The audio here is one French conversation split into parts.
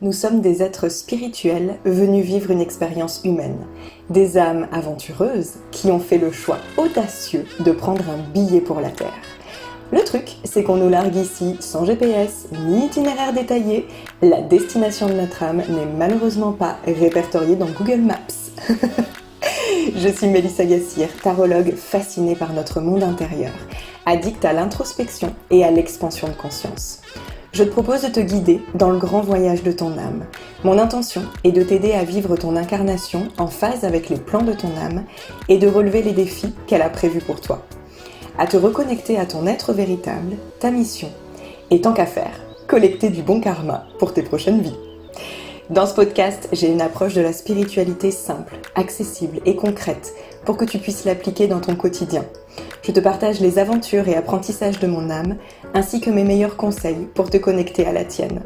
Nous sommes des êtres spirituels venus vivre une expérience humaine, des âmes aventureuses qui ont fait le choix audacieux de prendre un billet pour la Terre. Le truc, c'est qu'on nous largue ici sans GPS ni itinéraire détaillé. La destination de notre âme n'est malheureusement pas répertoriée dans Google Maps. Je suis Mélissa Gassir, tarologue fascinée par notre monde intérieur, addicte à l'introspection et à l'expansion de conscience. Je te propose de te guider dans le grand voyage de ton âme. Mon intention est de t'aider à vivre ton incarnation en phase avec les plans de ton âme et de relever les défis qu'elle a prévus pour toi. À te reconnecter à ton être véritable, ta mission, et tant qu'à faire, collecter du bon karma pour tes prochaines vies. Dans ce podcast, j'ai une approche de la spiritualité simple, accessible et concrète pour que tu puisses l'appliquer dans ton quotidien. Je te partage les aventures et apprentissages de mon âme, ainsi que mes meilleurs conseils pour te connecter à la tienne.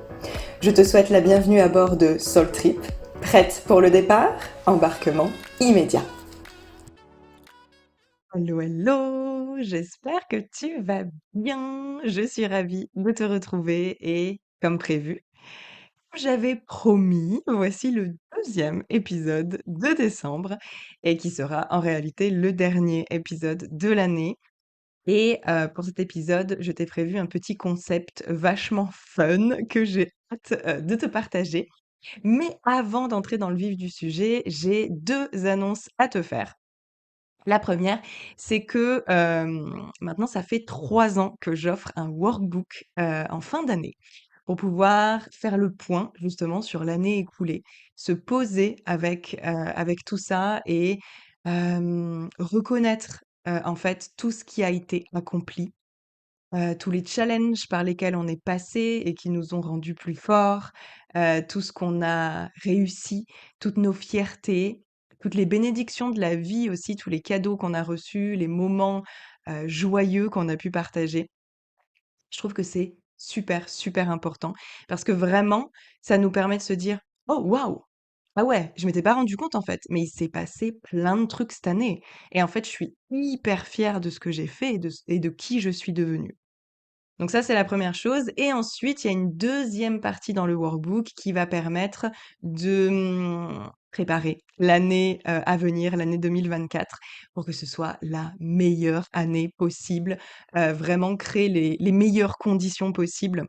Je te souhaite la bienvenue à bord de Soul Trip. Prête pour le départ? Embarquement immédiat. Hello, hello! J'espère que tu vas bien. Je suis ravie de te retrouver et, comme prévu, j'avais promis, voici le deuxième épisode de décembre et qui sera en réalité le dernier épisode de l'année. Et pour cet épisode, je t'ai prévu un petit concept vachement fun que j'ai hâte, de te partager. Mais avant d'entrer dans le vif du sujet, j'ai 2 annonces à te faire. La première, c'est que, maintenant ça fait 3 ans que j'offre un workbook, en fin d'année pour pouvoir faire le point justement sur l'année écoulée, se poser avec tout ça et reconnaître, en fait tout ce qui a été accompli, tous les challenges par lesquels on est passé et qui nous ont rendus plus forts, tout ce qu'on a réussi, toutes nos fiertés, toutes les bénédictions de la vie aussi, tous les cadeaux qu'on a reçus, les moments, joyeux qu'on a pu partager. Je trouve que c'est super, super important parce que vraiment, ça nous permet de se dire: «Oh waouh! Ah ouais, je m'étais pas rendu compte en fait, mais il s'est passé plein de trucs cette année et en fait, je suis hyper fière de ce que j'ai fait et de qui je suis devenue». Donc ça, c'est la première chose et ensuite, il y a une deuxième partie dans le workbook qui va permettre de, préparer l'année, à venir, l'année 2024, pour que ce soit la meilleure année possible, vraiment créer les meilleures conditions possibles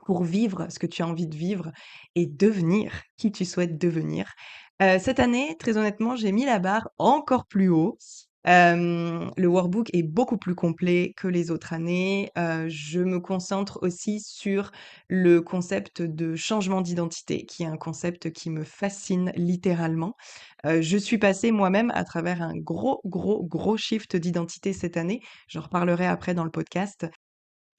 pour vivre ce que tu as envie de vivre et devenir qui tu souhaites devenir. Cette année, très honnêtement, j'ai mis la barre encore plus haut. Le workbook est beaucoup plus complet que les autres années. Je me concentre aussi sur le concept de changement d'identité, qui est un concept qui me fascine littéralement. Je suis passée moi-même à travers un gros, gros, gros shift d'identité cette année. J'en reparlerai après dans le podcast.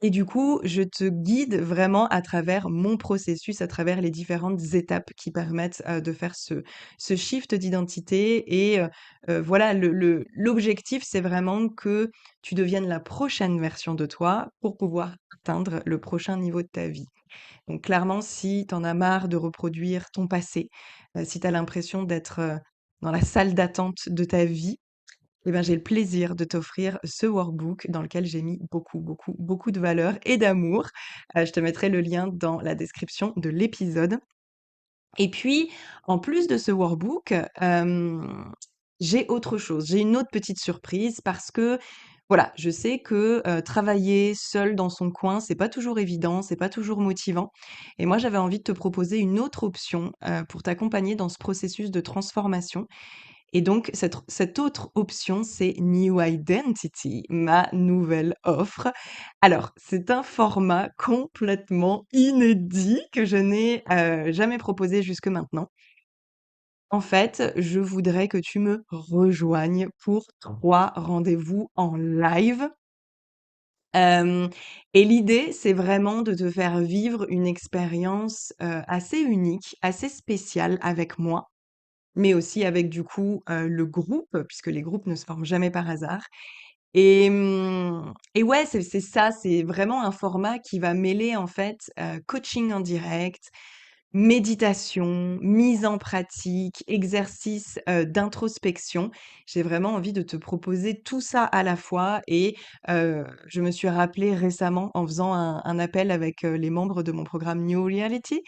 Et du coup, je te guide vraiment à travers mon processus, à travers les différentes étapes qui permettent, de faire ce shift d'identité et voilà, l'objectif, c'est vraiment que tu deviennes la prochaine version de toi pour pouvoir atteindre le prochain niveau de ta vie. Donc clairement, si tu en as marre de reproduire ton passé, si tu as l'impression d'être, dans la salle d'attente de ta vie, eh ben, j'ai le plaisir de t'offrir ce workbook dans lequel j'ai mis beaucoup, beaucoup, beaucoup de valeur et d'amour. Je te mettrai le lien dans la description de l'épisode. Et puis, en plus de ce workbook, j'ai autre chose. J'ai une autre petite surprise parce que, voilà, je sais que, travailler seul dans son coin, c'est pas toujours évident, c'est pas toujours motivant. Et moi, j'avais envie de te proposer une autre option, pour t'accompagner dans ce processus de transformation et donc cette autre option, c'est New Identity, ma nouvelle offre. Alors, c'est un format complètement inédit que je n'ai, jamais proposé jusque maintenant. En fait, je voudrais que tu me rejoignes pour 3 rendez-vous en live. Hem Et l'idée, c'est vraiment de te faire vivre une expérience, assez unique, assez spéciale avec moi mais aussi avec du coup, le groupe, puisque les groupes ne se forment jamais par hasard et ouais, c'est ça, c'est vraiment un format qui va mêler en fait, coaching en direct, méditation, mise en pratique, exercice, d'introspection. J'ai vraiment envie de te proposer tout ça à la fois et je me suis rappelé récemment en faisant un appel avec, les membres de mon programme New Reality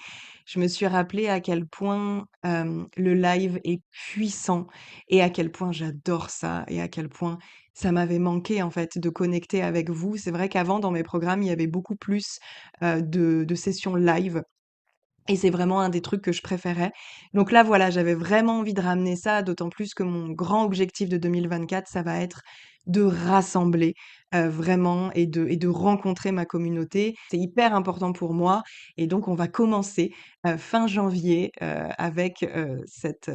je me suis rappelé à quel point, le live est puissant et à quel point j'adore ça et à quel point ça m'avait manqué, en fait, de connecter avec vous. C'est vrai qu'avant, dans mes programmes, il y avait beaucoup plus, de sessions live et c'est vraiment un des trucs que je préférais. Donc là, voilà, j'avais vraiment envie de ramener ça, d'autant plus que mon grand objectif de 2024, ça va être de rassembler, vraiment et de rencontrer ma communauté. C'est hyper important pour moi et donc on va commencer, fin janvier, avec cette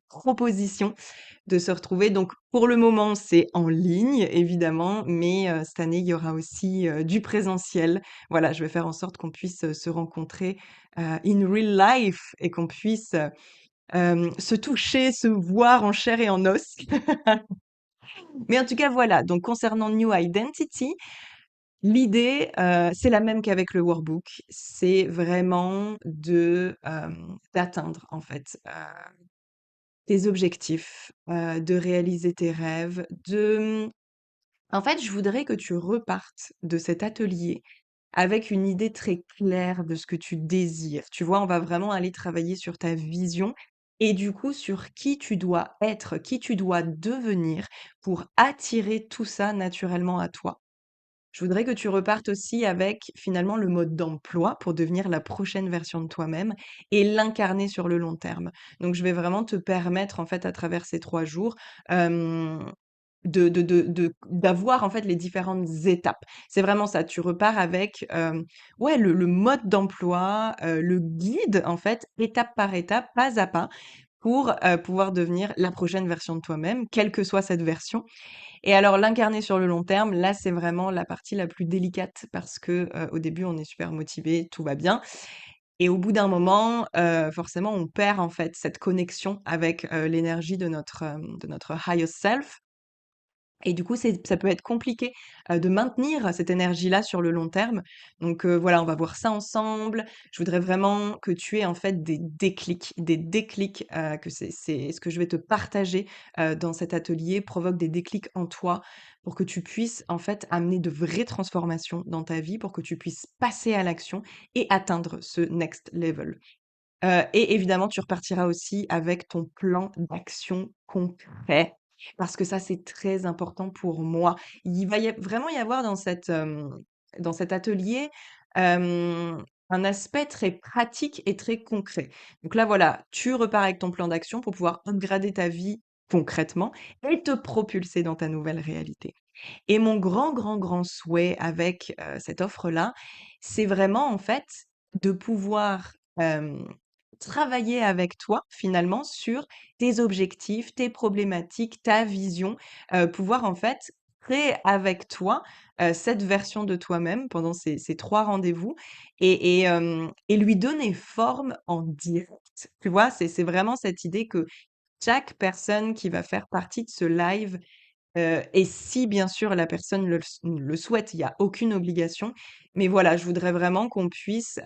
proposition de se retrouver. Donc pour le moment, c'est en ligne évidemment, mais cette année, il y aura aussi, du présentiel. Voilà, je vais faire en sorte qu'on puisse, se rencontrer, in real life et qu'on puisse, se toucher, se voir en chair et en os. Mais en tout cas, voilà, donc concernant New Identity, l'idée, c'est la même qu'avec le workbook. C'est vraiment d'atteindre en fait, tes objectifs, de réaliser tes rêves, en fait, je voudrais que tu repartes de cet atelier avec une idée très claire de ce que tu désires. Tu vois, on va vraiment aller travailler sur ta vision et du coup sur qui tu dois être, qui tu dois devenir pour attirer tout ça naturellement à toi. Je voudrais que tu repartes aussi avec finalement le mode d'emploi pour devenir la prochaine version de toi-même et l'incarner sur le long terme. Donc, je vais vraiment te permettre, en fait, à travers ces 3 jours, hem, d'avoir, en fait, les différentes étapes. C'est vraiment ça, tu repars avec, ouais, le mode d'emploi, le guide, en fait, étape par étape, pas à pas, pour, pouvoir devenir la prochaine version de toi-même, quelle que soit cette version. Et alors l'incarner sur le long terme, là, c'est vraiment la partie la plus délicate parce que, au début, on est super motivé, tout va bien et au bout d'un moment, forcément, on perd, en fait, cette connexion avec, l'énergie de notre highest self et du coup, ça peut être compliqué, de maintenir cette énergie-là sur le long terme. Donc, voilà, on va voir ça ensemble. Je voudrais vraiment que tu aies, en fait, des déclics, que c'est ce que je vais te partager, dans cet atelier provoque des déclics en toi pour que tu puisses, en fait, amener de vraies transformations dans ta vie, pour que tu puisses passer à l'action et atteindre ce next level. Et évidemment, tu repartiras aussi avec ton plan d'action concret, parce que ça, c'est très important pour moi. Il va vraiment y avoir dans cet atelier, un aspect très pratique et très concret. Donc là, voilà, tu repars avec ton plan d'action pour pouvoir upgrader ta vie concrètement et te propulser dans ta nouvelle réalité. Et mon grand, grand, grand souhait avec, cette offre-là, c'est vraiment, en fait, de pouvoir, travailler avec toi, finalement, sur tes objectifs, tes problématiques, ta vision, pouvoir, en fait, créer avec toi, cette version de toi-même pendant ces 3 rendez-vous et lui donner forme en direct. Tu vois? C'est vraiment cette idée que chaque personne qui va faire partie de ce live et si bien sûr la personne le souhaite, il y a aucune obligation. Mais voilà, je voudrais vraiment qu'on puisse,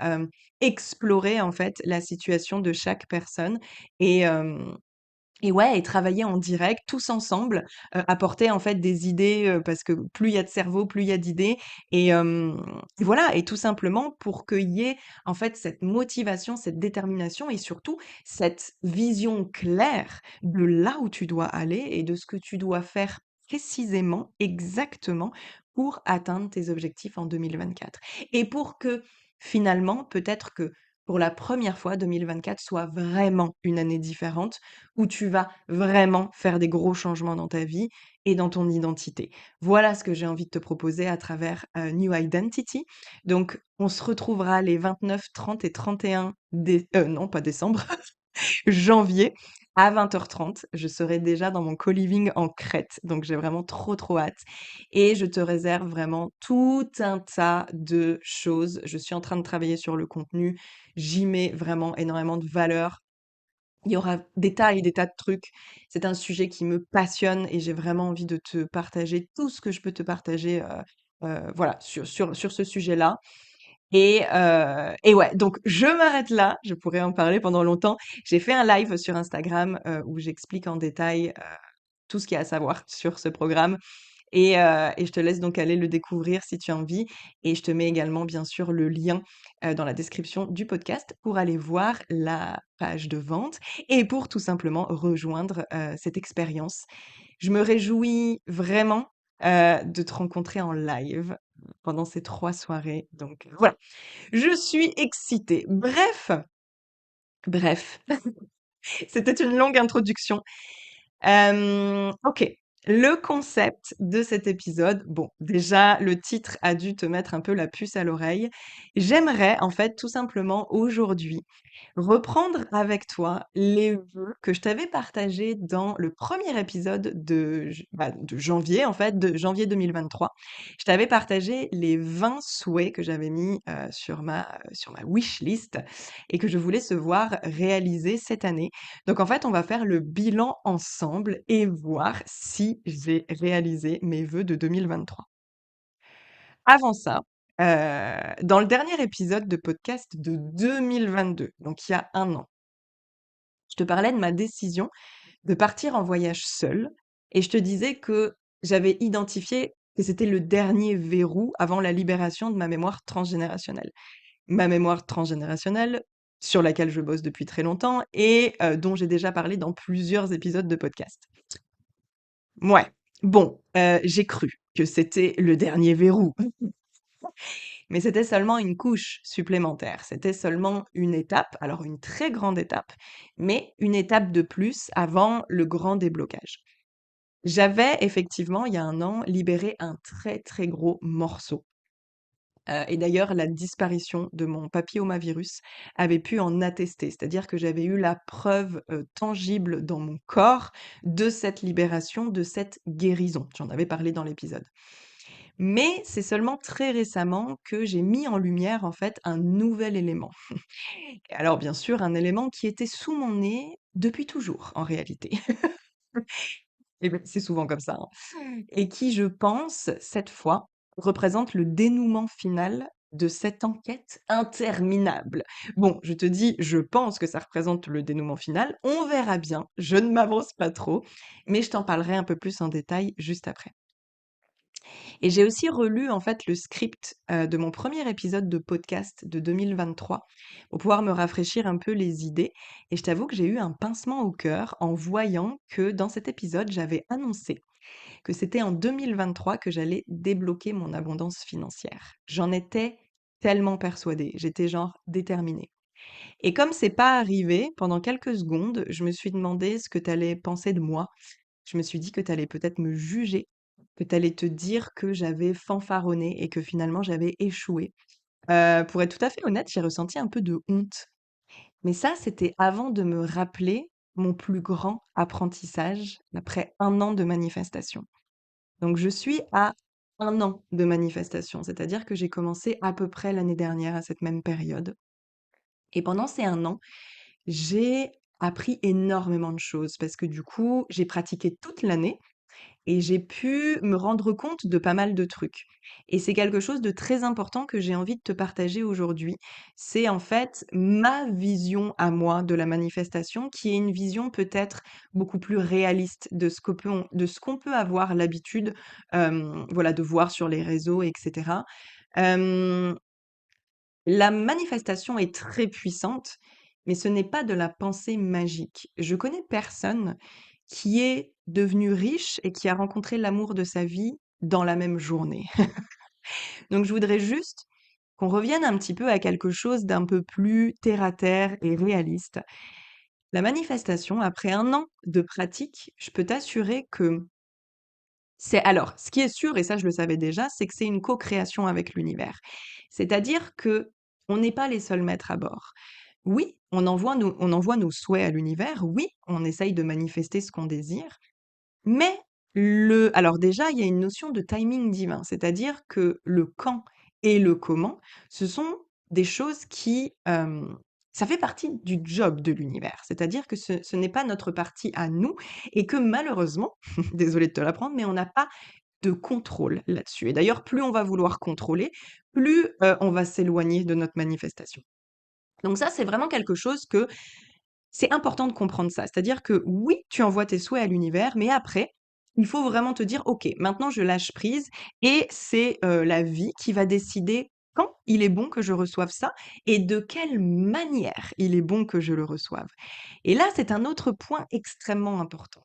explorer en fait la situation de chaque personne et hem et ouais et travailler en direct tous ensemble, apporter en fait des idées, parce que plus il y a de cerveau, plus il y a d'idées et voilà et tout simplement pour qu'il y ait en fait cette motivation, cette détermination et surtout cette vision claire de là où tu dois aller et de ce que tu dois faire précisément, exactement pour atteindre tes objectifs en 2024 et pour que finalement, peut-être que pour la première fois, 2024 soit vraiment une année différente où tu vas vraiment faire des gros changements dans ta vie et dans ton identité. Voilà ce que j'ai envie de te proposer à travers, New Identity. Donc on se retrouvera les 29, 30 et 31 non pas décembre, janvier à 20h30. Je serai déjà dans mon co-living en Crète, donc j'ai vraiment trop, trop hâte et je te réserve vraiment tout un tas de choses. Je suis en train de travailler sur le contenu. J'y mets vraiment énormément de valeur. Il y aura des tas et des tas de trucs. C'est un sujet qui me passionne et j'ai vraiment envie de te partager tout ce que je peux te partager, voilà, sur ce sujet-là. Et ouais, donc je m'arrête là, je pourrais en parler pendant longtemps. J'ai fait un live sur Instagram, où j'explique en détail, tout ce qu'il y a à savoir sur ce programme et je te laisse donc aller le découvrir si tu as envie et je te mets également bien sûr le lien, dans la description du podcast pour aller voir la page de vente et pour tout simplement rejoindre, cette expérience. Je me réjouis vraiment, de te rencontrer en live pendant ces 3 soirées donc voilà, je suis excitée. Bref, c'était une longue introduction. OK. Le concept de cet épisode, bon, déjà, le titre a dû te mettre un peu la puce à l'oreille. J'aimerais, en fait, tout simplement aujourd'hui reprendre avec toi les vœux que je t'avais partagés dans le premier épisode de janvier, en fait, de janvier 2023. Je t'avais partagé les 20 souhaits que j'avais mis sur ma wish list et que je voulais se voir réaliser cette année. Donc, en fait, on va faire le bilan ensemble et voir si j'ai réalisé mes vœux de 2023. Avant ça, dans le dernier épisode de podcast de 2022, donc il y a 1 an, je te parlais de ma décision de partir en voyage seule et je te disais que j'avais identifié que c'était le dernier verrou avant la libération de ma mémoire transgénérationnelle. Ma mémoire transgénérationnelle sur laquelle je bosse depuis très longtemps et dont j'ai déjà parlé dans plusieurs épisodes de podcast. Ouais. Bon, j'ai cru que c'était le dernier verrou, mais c'était seulement une couche supplémentaire. C'était seulement une étape, alors une très grande étape, mais une étape de plus avant le grand déblocage. J'avais effectivement, il y a 1 an, libéré un très, très gros morceau. Et d'ailleurs, la disparition de mon papillomavirus avait pu en attester. C'est-à-dire que j'avais eu la preuve, tangible dans mon corps de cette libération, de cette guérison. J'en avais parlé dans l'épisode. Mais c'est seulement très récemment que j'ai mis en lumière, en fait, un nouvel élément. Et alors bien sûr, un élément qui était sous mon nez depuis toujours, en réalité. Et beh, c'est souvent comme ça, hein. Et qui, je pense, cette fois, représente le dénouement final de cette enquête interminable. Bon, je te dis, je pense que ça représente le dénouement final. On verra bien. Je ne m'avance pas trop, mais je t'en parlerai un peu plus en détail juste après. Et j'ai aussi relu en fait le script de mon premier épisode de podcast de 2023 pour pouvoir me rafraîchir un peu les idées. Et je t'avoue que j'ai eu un pincement au cœur en voyant que dans cet épisode, j'avais annoncé que c'était en 2023 que j'allais débloquer mon abondance financière. J'en étais tellement persuadée, j'étais genre déterminée. Et comme c'est pas arrivé, pendant quelques secondes, je me suis demandé ce que tu allais penser de moi. Je me suis dit que tu allais peut-être me juger, que tu allais te dire que j'avais fanfaronné et que finalement j'avais échoué. Pour être tout à fait honnête, j'ai ressenti un peu de honte. Mais ça, c'était avant de me rappeler mon plus grand apprentissage après 1 an de manifestation. Donc je suis à 1 an de manifestation, c'est-à-dire que j'ai commencé à peu près l'année dernière à cette même période. Et pendant ces 1 an, j'ai appris énormément de choses parce que du coup, j'ai pratiqué toute l'année et j'ai pu me rendre compte de pas mal de trucs. Et c'est quelque chose de très important que j'ai envie de te partager aujourd'hui. C'est en fait ma vision à moi de la manifestation, qui est une vision peut-être beaucoup plus réaliste de ce qu'on peut avoir l'habitude, voilà, de voir sur les réseaux, etc. La manifestation est très puissante, mais ce n'est pas de la pensée magique. Je connais personne qui est devenu riche et qui a rencontré l'amour de sa vie dans la même journée. Donc je voudrais juste qu'on revienne un petit peu à quelque chose d'un peu plus terre à terre et réaliste. La manifestation, après 1 an de pratique, je peux t'assurer que ce qui est sûr, et ça je le savais déjà, c'est que c'est une co-création avec l'univers. C'est-à-dire que on n'est pas les seuls maîtres à bord. Oui, on envoie nos souhaits à l'univers, oui, on essaye de manifester ce qu'on désire, mais alors déjà, il y a une notion de timing divin, c'est-à-dire que le quand et le comment, ce sont des choses qui, ça fait partie du job de l'univers. C'est-à-dire que ce n'est pas notre partie à nous et que malheureusement, désolée de te l'apprendre, mais on n'a pas de contrôle là-dessus. Et d'ailleurs, plus on va vouloir contrôler, plus, on va s'éloigner de notre manifestation. Donc ça, c'est vraiment quelque chose que c'est important de comprendre ça. C'est-à-dire que oui, tu envoies tes souhaits à l'univers, mais après, Il faut vraiment te dire: «OK, maintenant je lâche prise et c'est, la vie qui va décider quand il est bon que je reçoive ça et de quelle manière il est bon que je le reçoive». Et là, c'est un autre point extrêmement important.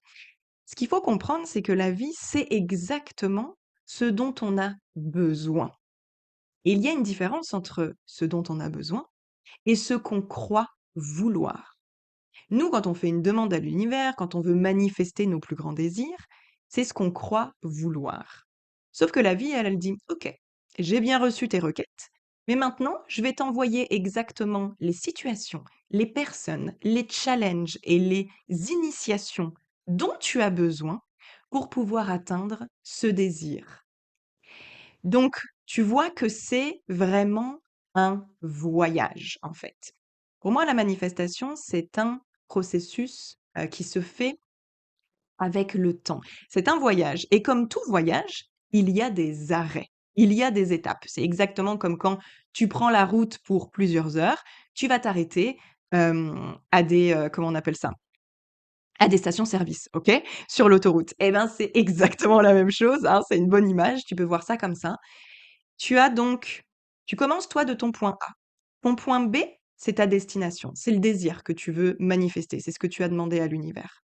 Ce qu'il faut comprendre, c'est que la vie, c'est exactement ce dont on a besoin. Et il y a une différence entre ce dont on a besoin et ce qu'on croit vouloir. Nous, quand on fait une demande à l'univers, quand on veut manifester nos plus grands désirs, c'est ce qu'on croit vouloir. Sauf que la vie, elle dit, OK, j'ai bien reçu tes requêtes, mais maintenant, je vais t'envoyer exactement les situations, les personnes, les challenges et les initiations dont tu as besoin pour pouvoir atteindre ce désir. Donc, tu vois que c'est vraiment un voyage, en fait. Pour moi, la manifestation, c'est un processus, qui se fait avec le temps. C'est un voyage et comme tout voyage, il y a des arrêts, il y a des étapes. C'est exactement comme quand tu prends la route pour plusieurs heures, tu vas t'arrêter, à des, comment on appelle ça? À des stations-service, OK? Sur l'autoroute. Et ben, c'est exactement la même chose, hein, c'est une bonne image, tu peux voir ça comme ça. Tu as donc tu commences toi de ton point A. Ton point B, c'est ta destination, c'est le désir que tu veux manifester, c'est ce que tu as demandé à l'univers.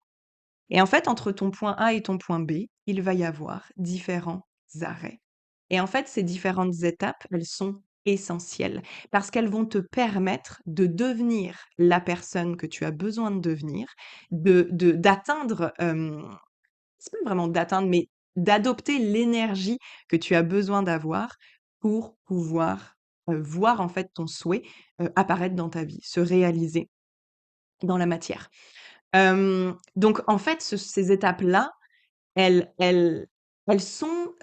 Et en fait, entre ton point A et ton point B, il va y avoir différents arrêts. Et en fait, ces différentes étapes, elles sont essentielles parce qu'elles vont te permettre de devenir la personne que tu as besoin de devenir, d'atteindre, c'est pas vraiment d'atteindre, mais d'adopter l'énergie que tu as besoin d'avoir pour pouvoir, voir en fait ton souhait, apparaître dans ta vie, se réaliser dans la matière. Donc en fait, ces étapes-là, elles elles sont,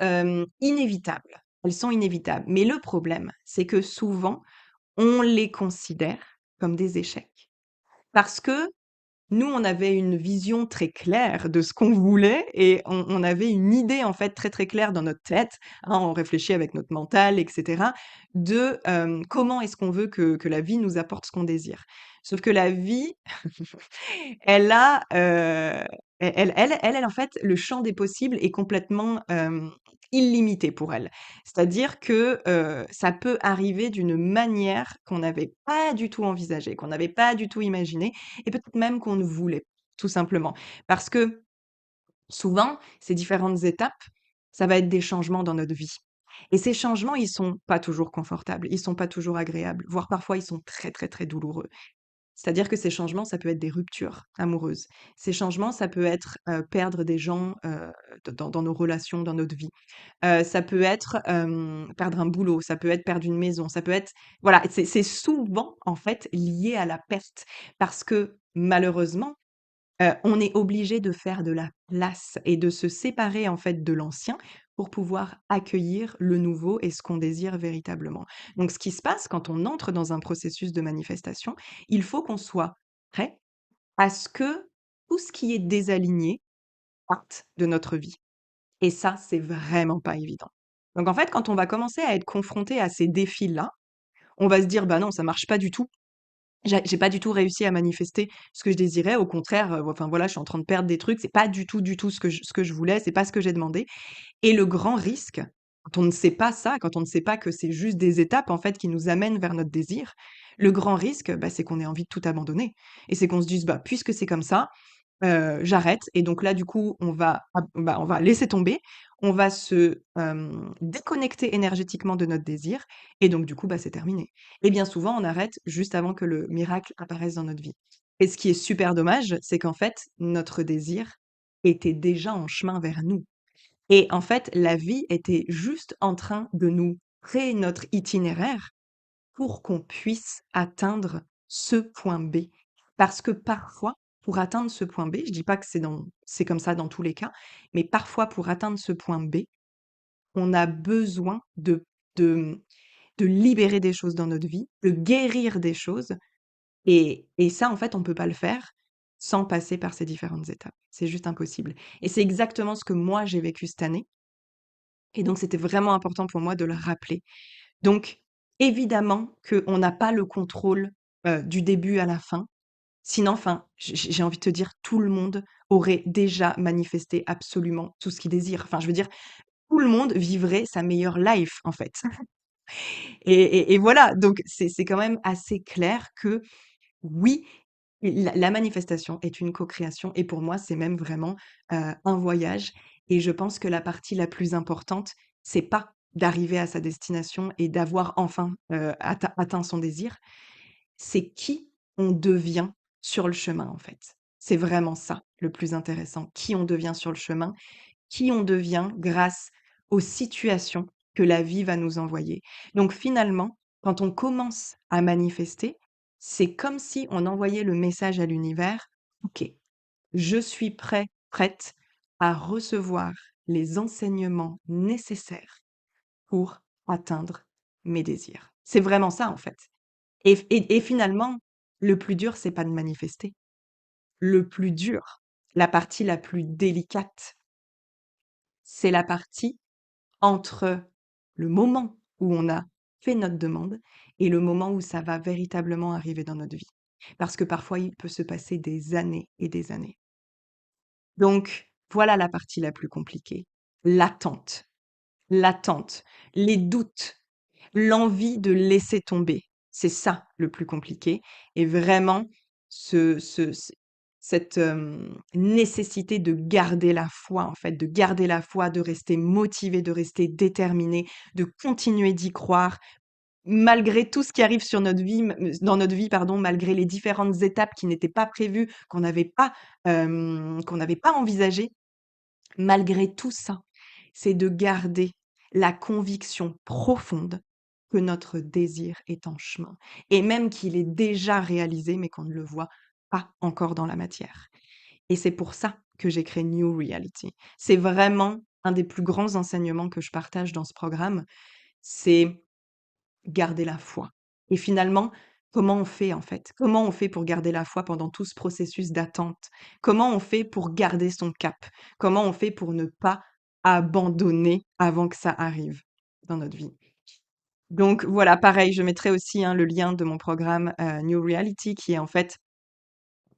inévitables. Elles sont inévitables. Mais le problème, c'est que souvent, on les considère comme des échecs. Parce que nous, on avait une vision très claire de ce qu'on voulait et on avait une idée, en fait, très, très claire dans notre tête, hein, on réfléchit avec notre mental et cetera, de, comment est-ce qu'on veut que la vie nous apporte ce qu'on désire. Sauf que la vie, elle a, en fait, le champ des possibles est complètement, illimité pour elle. C'est-à-dire que, ça peut arriver d'une manière qu'on n'avait pas du tout envisagée, qu'on n'avait pas du tout imaginée et peut-être même qu'on ne voulait, tout simplement. Parce que souvent, ces différentes étapes, ça va être des changements dans notre vie. Et ces changements, ils sont pas toujours confortables, ils sont pas toujours agréables, voire parfois ils sont très, très, très douloureux. C'est-à-dire que ces changements, ça peut être des ruptures amoureuses. Ces changements, ça peut être, perdre des gens, dans nos relations, dans notre vie. Ça peut être, perdre un boulot, ça peut être perdre une maison, ça peut être voilà, c'est souvent, en fait, lié à la perte parce que malheureusement, on est obligé de faire de la place et de se séparer, en fait, de l'ancien pour pouvoir accueillir le nouveau et ce qu'on désire véritablement. Donc ce qui se passe quand on entre dans un processus de manifestation, il faut qu'on soit prêt à ce que tout ce qui est désaligné parte de notre vie et ça, c'est vraiment pas évident. Donc en fait, quand on va commencer à être confronté à ces défis-là, on va se dire: «Bah non, ça marche pas du tout. J'ai pas du tout réussi à manifester ce que je désirais. Au contraire, enfin voilà, je suis en train de perdre des trucs. C'est pas du tout ce que je voulais. C'est pas ce que j'ai demandé». Et le grand risque, quand on ne sait pas ça, quand on ne sait pas que c'est juste des étapes en fait qui nous amènent vers notre désir, le grand risque, bah, c'est qu'on ait envie de tout abandonner. Et c'est qu'on se dise: «Bah, puisque c'est comme ça, j'arrête» et donc là, du coup, on va laisser tomber, on va se, déconnecter énergétiquement de notre désir et donc du coup, bah, c'est terminé et bien souvent, on arrête juste avant que le miracle apparaisse dans notre vie et ce qui est super dommage, c'est qu'en fait, notre désir était déjà en chemin vers nous et en fait, la vie était juste en train de nous créer notre itinéraire pour qu'on puisse atteindre ce point B. Parce que parfois, pour atteindre ce point B, je dis pas que c'est comme ça dans tous les cas, mais parfois pour atteindre ce point B, on a besoin de de libérer des choses dans notre vie, de guérir des choses et ça, en fait, on peut pas le faire sans passer par ces différentes étapes. C'est juste impossible et c'est exactement ce que moi j'ai vécu cette année et donc c'était vraiment important pour moi de le rappeler. Donc, évidemment qu'on n'a pas le contrôle, du début à la fin. Sinon, enfin, j'ai envie de te dire, tout le monde aurait déjà manifesté absolument tout ce qu'il désire. Enfin, je veux dire, tout le monde vivrait sa meilleure life, en fait. Et voilà, donc c'est quand même assez clair que oui, la manifestation est une co-création et pour moi, c'est même vraiment, un voyage et je pense que la partie la plus importante, c'est pas d'arriver à sa destination et d'avoir enfin, atteint son désir, c'est qui on devient sur le chemin, en fait. C'est vraiment ça, le plus intéressant. Qui on devient sur le chemin, qui on devient grâce aux situations que la vie va nous envoyer. Donc finalement, quand on commence à manifester, c'est comme si on envoyait le message à l'univers: «OK, je suis prêt, prête à recevoir les enseignements nécessaires pour atteindre mes désirs». C'est vraiment ça, en fait. Et finalement, le plus dur, c'est pas de manifester. Le plus dur, la partie la plus délicate, c'est la partie entre le moment où on a fait notre demande et le moment où ça va véritablement arriver dans notre vie. Parce que parfois, il peut se passer des années et des années. Donc, voilà la partie la plus compliquée. L'attente, l'attente, les doutes, l'envie de laisser tomber. C'est ça le plus compliqué et vraiment cette, nécessité de garder la foi, en fait, de garder la foi, de rester motivé, de rester déterminé, de continuer d'y croire malgré tout ce qui arrive sur notre vie, dans notre vie, pardon, malgré les différentes étapes qui n'étaient pas prévues, qu'on n'avait pas envisagées. Malgré tout ça, c'est de garder la conviction profonde que notre désir est en chemin et même qu'il est déjà réalisé, mais qu'on ne le voit pas encore dans la matière. Et c'est pour ça que j'ai créé New Reality. C'est vraiment un des plus grands enseignements que je partage dans ce programme, c'est garder la foi. Et finalement, comment on fait en fait? Comment on fait pour garder la foi pendant tout ce processus d'attente? Comment on fait pour garder son cap? Comment on fait pour ne pas abandonner avant que ça arrive dans notre vie? Donc voilà, pareil, je mettrai aussi, hein, le lien de mon programme, New Reality qui est en fait,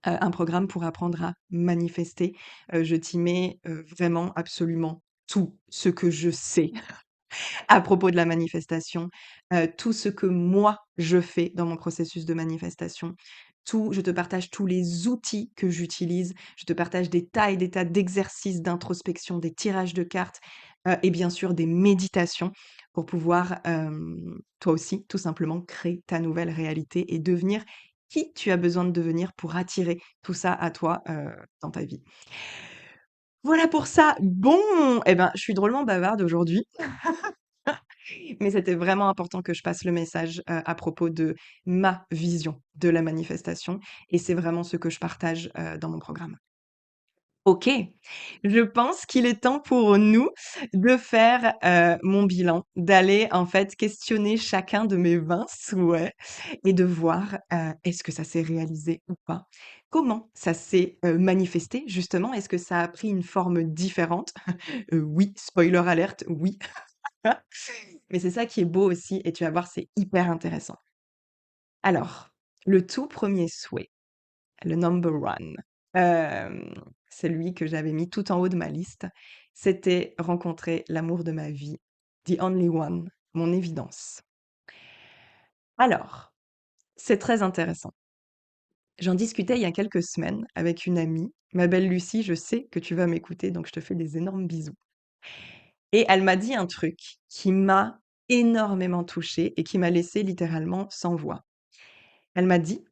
un programme pour apprendre à manifester. Je t'y mets, vraiment absolument tout ce que je sais à propos de la manifestation, tout ce que moi je fais dans mon processus de manifestation. Je te partage tous les outils que j'utilise, je te partage des tas et des tas d'exercices d'introspection, des tirages de cartes, et bien sûr des méditations pour pouvoir, toi aussi, tout simplement créer ta nouvelle réalité et devenir qui tu as besoin de devenir pour attirer tout ça à toi, dans ta vie. Voilà pour ça. Bon, et ben, je suis drôlement bavarde aujourd'hui. Mais c'était vraiment important que je passe le message, à propos de ma vision de la manifestation et c'est vraiment ce que je partage, dans mon programme. OK, je pense qu'il est temps pour nous de faire, mon bilan, d'aller en fait questionner chacun de mes 20 souhaits et de voir, est-ce que ça s'est réalisé ou pas? Comment ça s'est, manifesté justement? Est-ce que ça a pris une forme différente? Oui, spoiler alert, oui. Mais c'est ça qui est beau aussi et tu vas voir, c'est hyper intéressant. Alors, le tout premier souhait, le number one, hem, celui que j'avais mis tout en haut de ma liste, c'était rencontrer l'amour de ma vie, the only one, mon évidence. Alors, c'est très intéressant. J'en discutais il y a quelques semaines avec une amie, ma belle Lucie, je sais que tu vas m'écouter, donc je te fais des énormes bisous. Et elle m'a dit un truc qui m'a énormément touchée et qui m'a laissée littéralement sans voix. Elle m'a dit: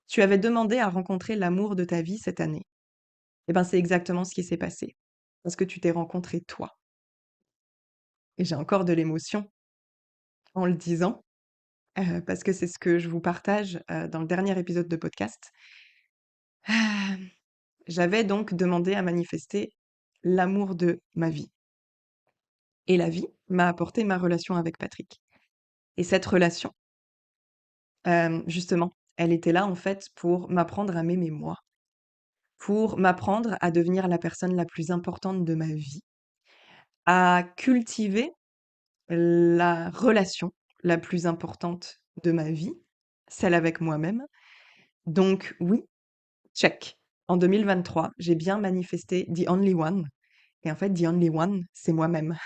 «Tu avais demandé à rencontrer l'amour de ta vie cette année. Et ben, c'est exactement ce qui s'est passé, parce que tu t'es rencontré toi» et j'ai encore de l'émotion en le disant, parce que c'est ce que je vous partage, dans le dernier épisode de podcast. Hem, J'avais donc demandé à manifester l'amour de ma vie et la vie m'a apporté ma relation avec Patrick et cette relation, justement, elle était là, en fait, pour m'apprendre à m'aimer moi, pour m'apprendre à devenir la personne la plus importante de ma vie, à cultiver la relation la plus importante de ma vie, celle avec moi-même Donc oui, check. En 2023, j'ai bien manifesté the only one et en fait, the only one, c'est moi-même.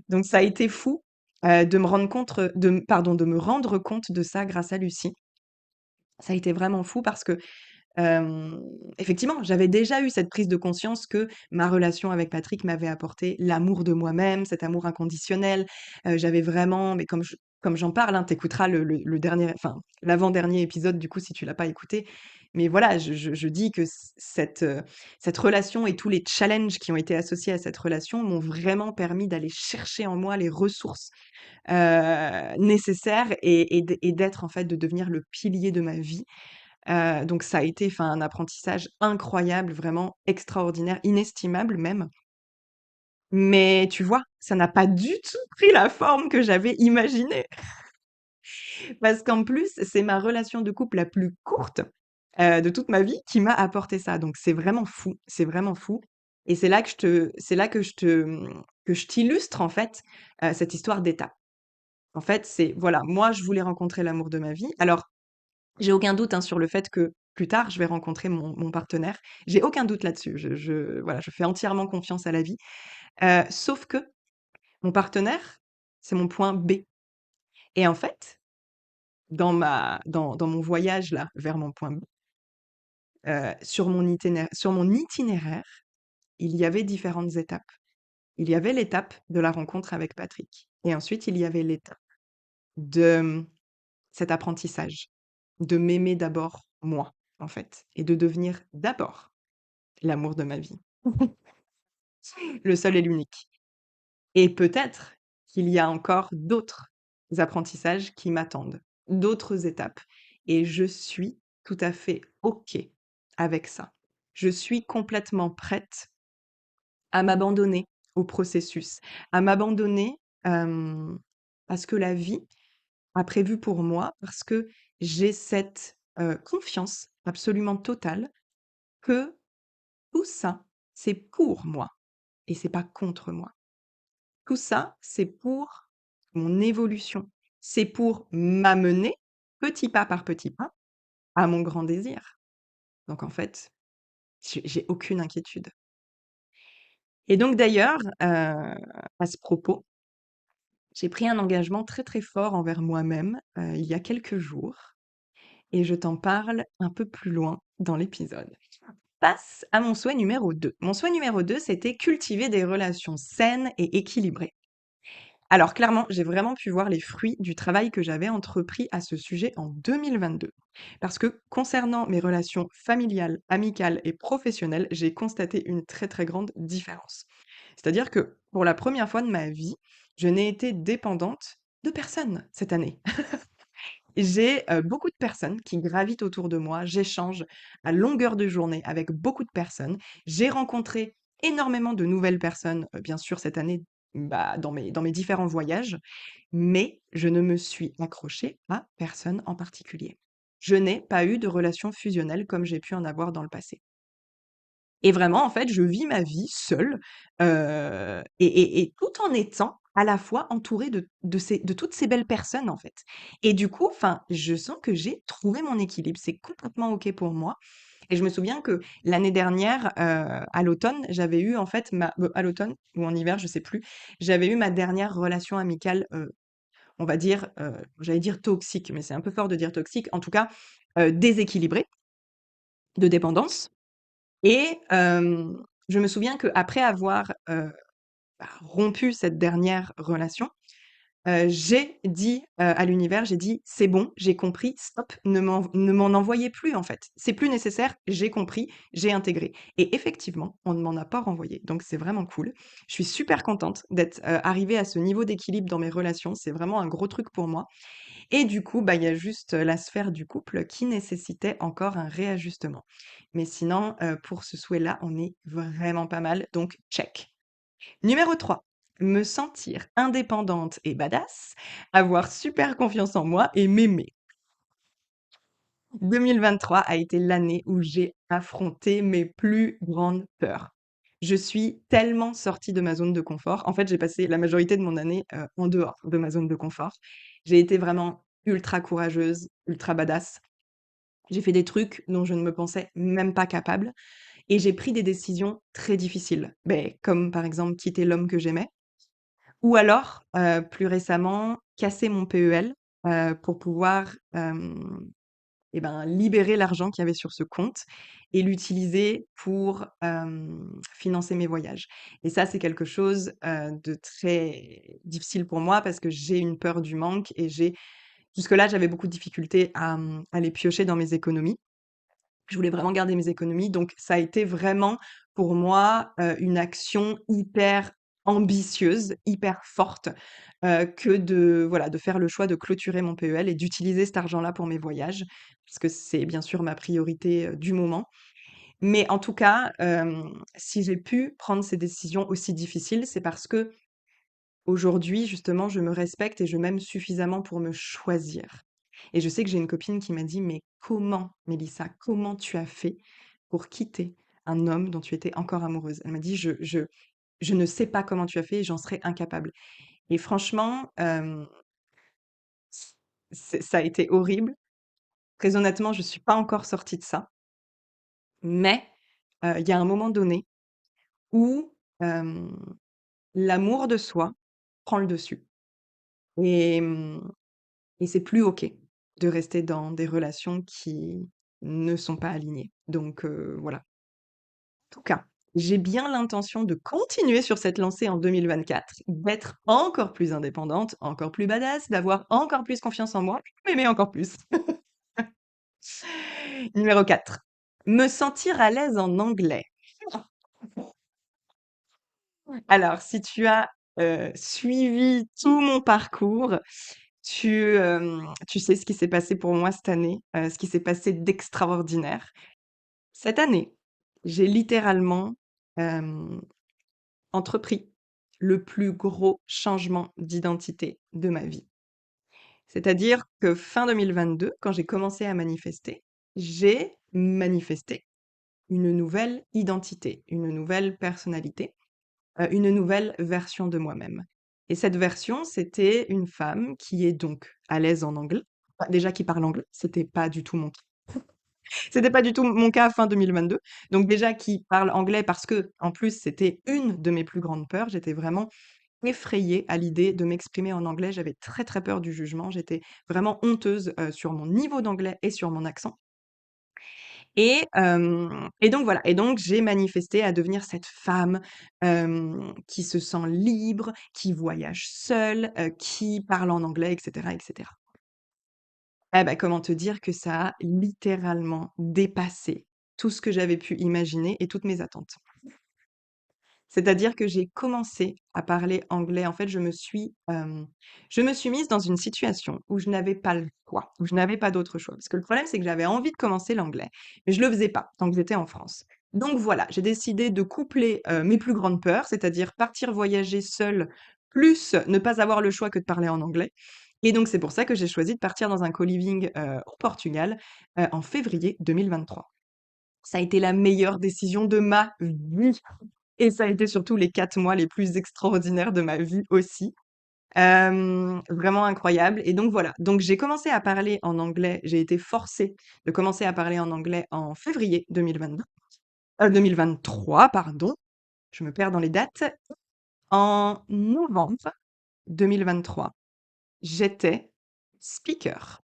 Donc ça a été fou, de me rendre compte, de me rendre compte de ça grâce à Lucie. Ça a été vraiment fou parce que, Hem, effectivement, j'avais déjà eu cette prise de conscience que ma relation avec Patrick m'avait apporté l'amour de moi-même, cet amour inconditionnel. J'avais vraiment mais comme j'en parle, hein, tu le dernier enfin, l'avant-dernier épisode du coup si tu l'as pas écouté. Mais voilà, je dis que cette relation et tous les challenges qui ont été associés à cette relation m'ont vraiment permis d'aller chercher en moi les ressources, nécessaires et d'être en fait de devenir le pilier de ma vie. Donc ça a été enfin un apprentissage incroyable, vraiment extraordinaire, inestimable même. Mais tu vois, ça n'a pas du tout pris la forme que j'avais imaginée. Parce qu'en plus, c'est ma relation de couple la plus courte, de toute ma vie qui m'a apporté ça. Donc c'est vraiment fou, c'est vraiment fou. Et c'est là que que je t'illustre en fait, cette histoire d'étape. En fait, c'est voilà, moi je voulais rencontrer l'amour de ma vie. Alors j'ai aucun doute, hein, sur le fait que plus tard, je vais rencontrer mon partenaire. J'ai aucun doute là-dessus. Voilà, je fais entièrement confiance à la vie. Sauf que mon partenaire, c'est mon point B et en fait, dans mon voyage là, vers mon point B, sur mon itinéraire, il y avait différentes étapes. Il y avait l'étape de la rencontre avec Patrick et ensuite il y avait l'étape de, cet apprentissage, de m'aimer d'abord moi, en fait et de devenir d'abord l'amour de ma vie. Le seul et l'unique. Et peut-être qu'il y a encore d'autres apprentissages qui m'attendent, d'autres étapes. Et je suis tout à fait OK avec ça. Je suis complètement prête à m'abandonner au processus, à m'abandonner, à ce que la vie a prévu pour moi, parce que j'ai cette, confiance absolument totale que tout ça, c'est pour moi et c'est pas contre moi. Tout ça, c'est pour mon évolution. C'est pour m'amener, petit pas par petit pas, à mon grand désir. Donc en fait, j'ai aucune inquiétude. Et donc d'ailleurs, à ce propos, j'ai pris un engagement très, très fort envers moi-même, il y a quelques jours et je t'en parle un peu plus loin dans l'épisode. Passe à mon souhait numéro 2. Mon souhait numéro 2, c'était cultiver des relations saines et équilibrées. Alors clairement, j'ai vraiment pu voir les fruits du travail que j'avais entrepris à ce sujet en 2022. Parce que concernant mes relations familiales, amicales et professionnelles, j'ai constaté une très très grande différence. C'est-à-dire que pour la première fois de ma vie, je n'ai été dépendante de personne cette année. J'ai beaucoup de personnes qui gravitent autour de moi, j'échange à longueur de journée avec beaucoup de personnes. J'ai rencontré énormément de nouvelles personnes, bien sûr cette année, bah, dans mes différents voyages, mais je ne me suis accrochée à personne en particulier. Je n'ai pas eu de relation fusionnelle comme j'ai pu en avoir dans le passé. Et vraiment, en fait, je vis ma vie seule, et tout en étant à la fois entourée de toutes ces belles personnes, en fait. Et du coup, enfin, je sens que j'ai trouvé mon équilibre. C'est complètement OK pour moi. Et je me souviens que l'année dernière, à l'automne, j'avais eu en fait à l'automne ou en hiver, je sais plus, j'avais eu ma dernière relation amicale, on va dire, j'allais dire toxique, mais c'est un peu fort de dire toxique, en tout cas, déséquilibrée, de dépendance. Et je me souviens qu'après avoir, rompu cette dernière relation, j'ai dit, à l'univers, j'ai dit: «C'est bon, j'ai compris, stop, ne m'en envoyez plus en fait. C'est plus nécessaire, j'ai compris, j'ai intégré» et effectivement, on ne m'en a pas renvoyé, donc c'est vraiment cool. Je suis super contente d'être, arrivée à ce niveau d'équilibre dans mes relations, c'est vraiment un gros truc pour moi et du coup, bah, il y a juste, la sphère du couple qui nécessitait encore un réajustement. Mais sinon, pour ce souhait-là, on est vraiment pas mal, donc check. Numéro 3, me sentir indépendante et badass, avoir super confiance en moi et m'aimer. 2023 a été l'année où j'ai affronté mes plus grandes peurs. Je suis tellement sortie de ma zone de confort. En fait, j'ai passé la majorité de mon année, en dehors de ma zone de confort. J'ai été vraiment ultra courageuse, ultra badass. J'ai fait des trucs dont je ne me pensais même pas capable et j'ai pris des décisions très difficiles. Beh, comme par exemple quitter l'homme que j'aimais ou alors, plus récemment, casser mon PEL, pour pouvoir, et ben, libérer l'argent qu'il y avait sur ce compte et l'utiliser pour, financer mes voyages et ça, c'est quelque chose, de très difficile pour moi parce que j'ai une peur du manque et jusque-là, j'avais beaucoup de difficultés à les piocher dans mes économies. Je voulais vraiment garder mes économies, donc ça a été vraiment pour moi, une action hyper ambitieuse, hyper forte, que de voilà, de faire le choix de clôturer mon PEL et d'utiliser cet argent-là pour mes voyages, parce que c'est bien sûr ma priorité, du moment. Mais en tout cas, si j'ai pu prendre ces décisions aussi difficiles, c'est parce qu'aujourd'hui, justement, je me respecte et je m'aime suffisamment pour me choisir. Et je sais que j'ai une copine qui m'a dit: «Mais comment, Mélissa, comment tu as fait pour quitter un homme dont tu étais encore amoureuse?» Elle m'a dit: Je ne sais pas comment tu as fait et j'en serais incapable.» Et franchement, ça a été horrible. Très honnêtement, je suis pas encore sortie de ça. Mais, il y a un moment donné où, hem, l'amour de soi prend le dessus. Et et c'est plus OK de rester dans des relations qui ne sont pas alignées. Donc, voilà. En tout cas, j'ai bien l'intention de continuer sur cette lancée en 2024, d'être encore plus indépendante, encore plus badass, d'avoir encore plus confiance en moi, m'aimer encore plus. Numéro 4, me sentir à l'aise en anglais. Alors, si tu as, suivi tout mon parcours, tu sais ce qui s'est passé pour moi cette année, ce qui s'est passé d'extraordinaire. Cette année, j'ai littéralement, hem, entrepris le plus gros changement d'identité de ma vie. C'est-à-dire que fin 2022, quand j'ai commencé à manifester, j'ai manifesté une nouvelle identité, une nouvelle personnalité, une nouvelle version de moi-même. Et cette version, c'était une femme qui est donc à l'aise en anglais. Bah, déjà qui parle anglais, c'était pas du tout mon cas fin 2022. Donc déjà qui parle anglais parce que en plus, c'était une de mes plus grandes peurs. J'étais vraiment effrayée à l'idée de m'exprimer en anglais. J'avais très, très peur du jugement. J'étais vraiment honteuse, sur mon niveau d'anglais et sur mon accent. Et donc voilà, et donc j'ai manifesté à devenir cette femme, qui se sent libre, qui voyage seule, qui parle en anglais et cetera et cetera. Eh bah, comment te dire que ça a littéralement dépassé tout ce que j'avais pu imaginer et toutes mes attentes. C'est-à-dire que j'ai commencé à parler anglais. En fait, je me suis mise dans une situation où je n'avais pas le choix, où je n'avais pas d'autre choix. Parce que le problème, c'est que j'avais envie de commencer l'anglais, mais je le faisais pas tant que j'étais en France. Donc voilà, j'ai décidé de coupler, mes plus grandes peurs, c'est-à-dire partir voyager seule, plus ne pas avoir le choix que de parler en anglais. Et donc c'est pour ça que j'ai choisi de partir dans un co-living, au Portugal, en février 2023. Ça a été la meilleure décision de ma vie. Et ça a été surtout les 4 mois les plus extraordinaires de ma vie aussi. Vraiment incroyable et donc voilà. Donc j'ai commencé à parler en anglais, j'ai été forcée de commencer à parler en anglais en février 2022, 2023 pardon, je me perds dans les dates. En novembre 2023, j'étais speaker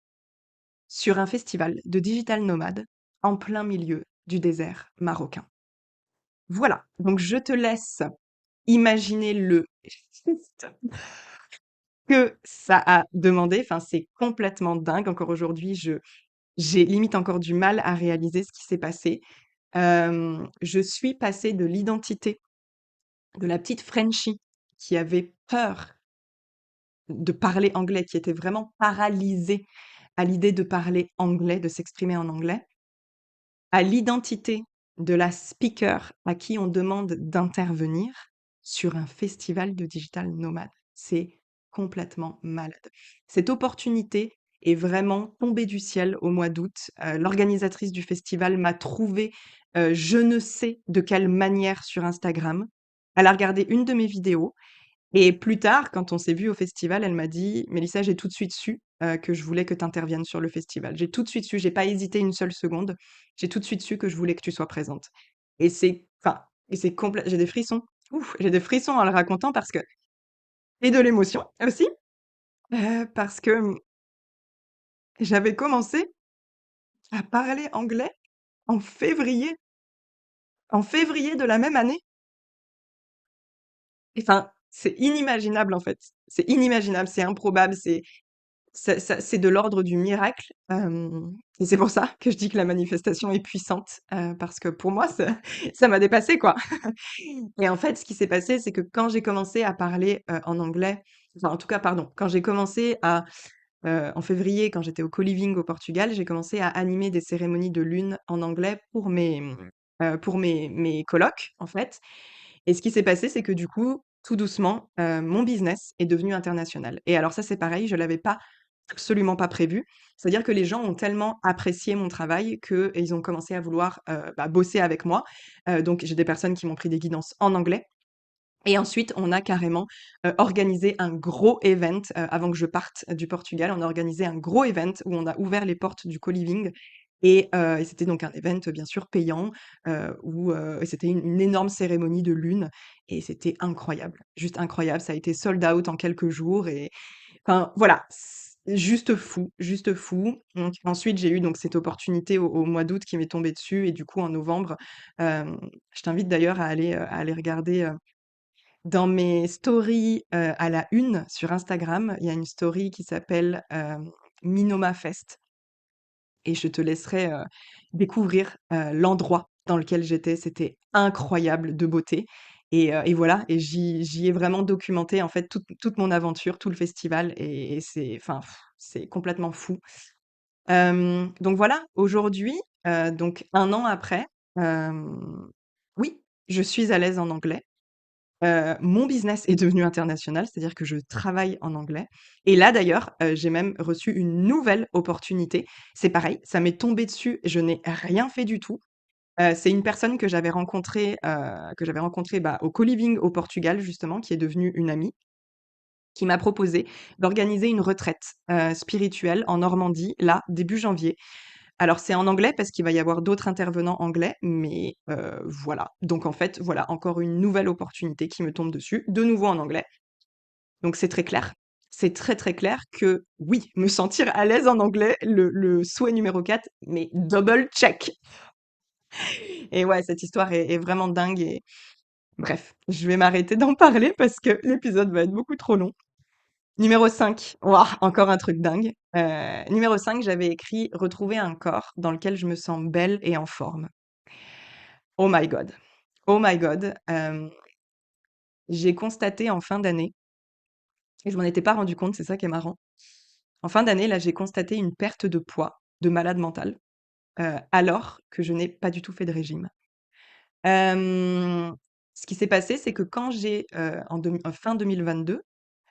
sur un festival de digital nomades en plein milieu du désert marocain. Voilà, donc je te laisse imaginer le shift que ça a demandé. Enfin, c'est complètement dingue. Encore aujourd'hui, j'ai limite encore du mal à réaliser ce qui s'est passé. Je suis passée de l'identité de la petite Frenchie qui avait peur de parler anglais, qui était vraiment paralysée à l'idée de parler anglais, de s'exprimer en anglais, à l'identité de la speaker à qui on demande d'intervenir sur un festival de digital nomade. C'est complètement malade. Cette opportunité est vraiment tombée du ciel au mois d'août. L'organisatrice du festival m'a trouvée, je ne sais de quelle manière sur Instagram. Elle a regardé une de mes vidéos Et plus tard, quand on s'est vu au festival, elle m'a dit: «Mélissa, j'ai tout de suite su, que je voulais que tu interviennes sur le festival. J'ai tout de suite su, j'ai pas hésité une seule seconde. J'ai tout de suite su que je voulais que tu sois présente». Et c'est enfin et c'est complè j'ai des frissons. Ouf, j'ai des frissons en le racontant parce que et de l'émotion aussi, parce que, j'avais commencé à parler anglais en février en février de la même année. Enfin, c'est inimaginable, en fait. C'est inimaginable, c'est improbable, c'est de l'ordre du miracle, et c'est pour ça que je dis que la manifestation est puissante, parce que pour moi, ça ça m'a dépassée, quoi. Et en fait, ce qui s'est passé, c'est que quand j'ai commencé à parler, en anglais, enfin, en tout cas, pardon, quand j'ai commencé à, en février, quand j'étais au co-living au Portugal, j'ai commencé à animer des cérémonies de lune en anglais pour mes colocs, en fait. Et ce qui s'est passé, c'est que du coup, tout doucement, mon business est devenu international. Et alors ça, c'est pareil, je l'avais pas absolument pas prévu. C'est-à-dire que les gens ont tellement apprécié mon travail qu'ils ont commencé à vouloir, bah, bosser avec moi. Donc j'ai des personnes qui m'ont pris des guidances en anglais et ensuite on a carrément, organisé un gros event, avant que je parte du Portugal. On a organisé un gros event où on a ouvert les portes du co-living et c'était donc un event, bien sûr payant, où, et c'était une énorme cérémonie de lune et c'était incroyable, juste incroyable. Ça a été sold out en quelques jours et enfin voilà, juste fou, juste fou. Donc ensuite, j'ai eu donc cette opportunité au mois d'août qui m'est tombée dessus et du coup en novembre, je t'invite d'ailleurs à aller regarder, dans mes stories, à la une sur Instagram, il y a une story qui s'appelle, Minoma Fest et je te laisserai, découvrir, l'endroit dans lequel j'étais. C'était incroyable de beauté et voilà et j'y ai vraiment documenté, en fait, toute mon aventure, tout le festival et c'est enfin, c'est complètement fou. Donc voilà, aujourd'hui, donc 1 an après, hem, oui, je suis à l'aise en anglais. Mon business est devenu international, c'est-à-dire que je travaille en anglais et là d'ailleurs, j'ai même reçu une nouvelle opportunité. C'est pareil, ça m'est tombé dessus, je n'ai rien fait du tout. C'est une personne que j'avais rencontrée, bah, au co-living au Portugal justement, qui est devenue une amie, qui m'a proposé d'organiser une retraite, spirituelle en Normandie, là, début janvier. Alors c'est en anglais parce qu'il va y avoir d'autres intervenants anglais, mais voilà. Donc en fait, voilà, encore une nouvelle opportunité qui me tombe dessus, de nouveau en anglais. Donc c'est très clair. C'est très, très clair que oui, me sentir à l'aise en anglais, le souhait numéro 4, mais double check. Et ouais, cette histoire est vraiment dingue et bref, je vais m'arrêter d'en parler parce que l'épisode va être beaucoup trop long. Numéro 5, waouh, encore un truc dingue. Numéro 5, j'avais écrit: «Retrouver un corps dans lequel je me sens belle et en forme». Oh my god. Oh my god. J'ai constaté en fin d'année et je m'en étais pas rendu compte, c'est ça qui est marrant. En fin d'année, là, j'ai constaté une perte de poids de malade mental, alors que je n'ai pas du tout fait de régime. Hem, Ce qui s'est passé, c'est que quand en fin 2022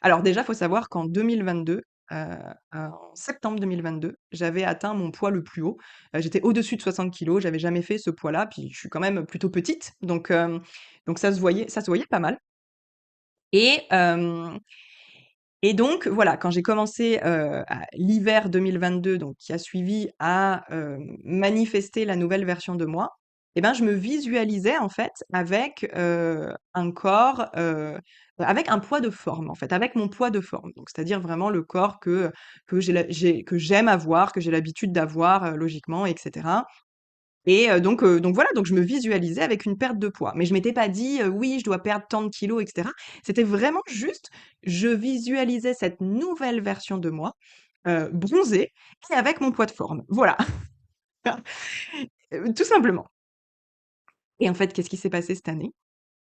alors déjà, faut savoir qu'en 2022, en septembre 2022, j'avais atteint mon poids le plus haut. J'étais au-dessus de 60 kilogrammes, j'avais jamais fait ce poids-là, puis je suis quand même plutôt petite, donc ça se voyait pas mal et hem et donc voilà, quand j'ai commencé, à l'hiver 2022, donc qui a suivi, à, manifester la nouvelle version de moi, et ben, je me visualisais en fait avec, un corps, avec un poids de forme en fait, avec mon poids de forme. Donc c'est-à-dire vraiment le corps que j'aime avoir, que j'ai l'habitude d'avoir, logiquement et cetera. Et donc voilà, donc je me visualisais avec une perte de poids. Mais je m'étais pas dit, «Oui, je dois perdre tant de kilos» et cetera. C'était vraiment juste, je visualisais cette nouvelle version de moi, bronzée et avec mon poids de forme. Voilà, tout simplement. Et en fait, qu'est-ce qui s'est passé cette année?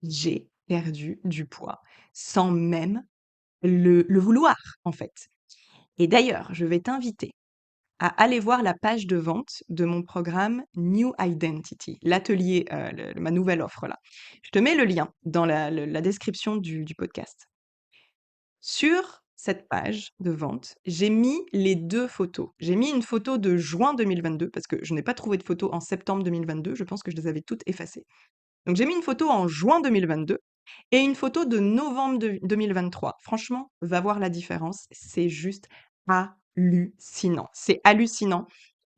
J'ai perdu du poids sans même le vouloir, en fait. Et d'ailleurs, je vais t'inviter à aller voir la page de vente de mon programme New Identity, l'atelier, ma nouvelle offre là. Je te mets le lien dans la description du podcast. Sur cette page de vente, j'ai mis les 2 photos. J'ai mis une photo de juin 2022 parce que je n'ai pas trouvé de photo en septembre 2022, je pense que je les avais toutes effacées. Donc j'ai mis une photo en juin 2022 et une photo de novembre 2023. Franchement, va voir la différence, c'est juste hallucinant. C'est hallucinant.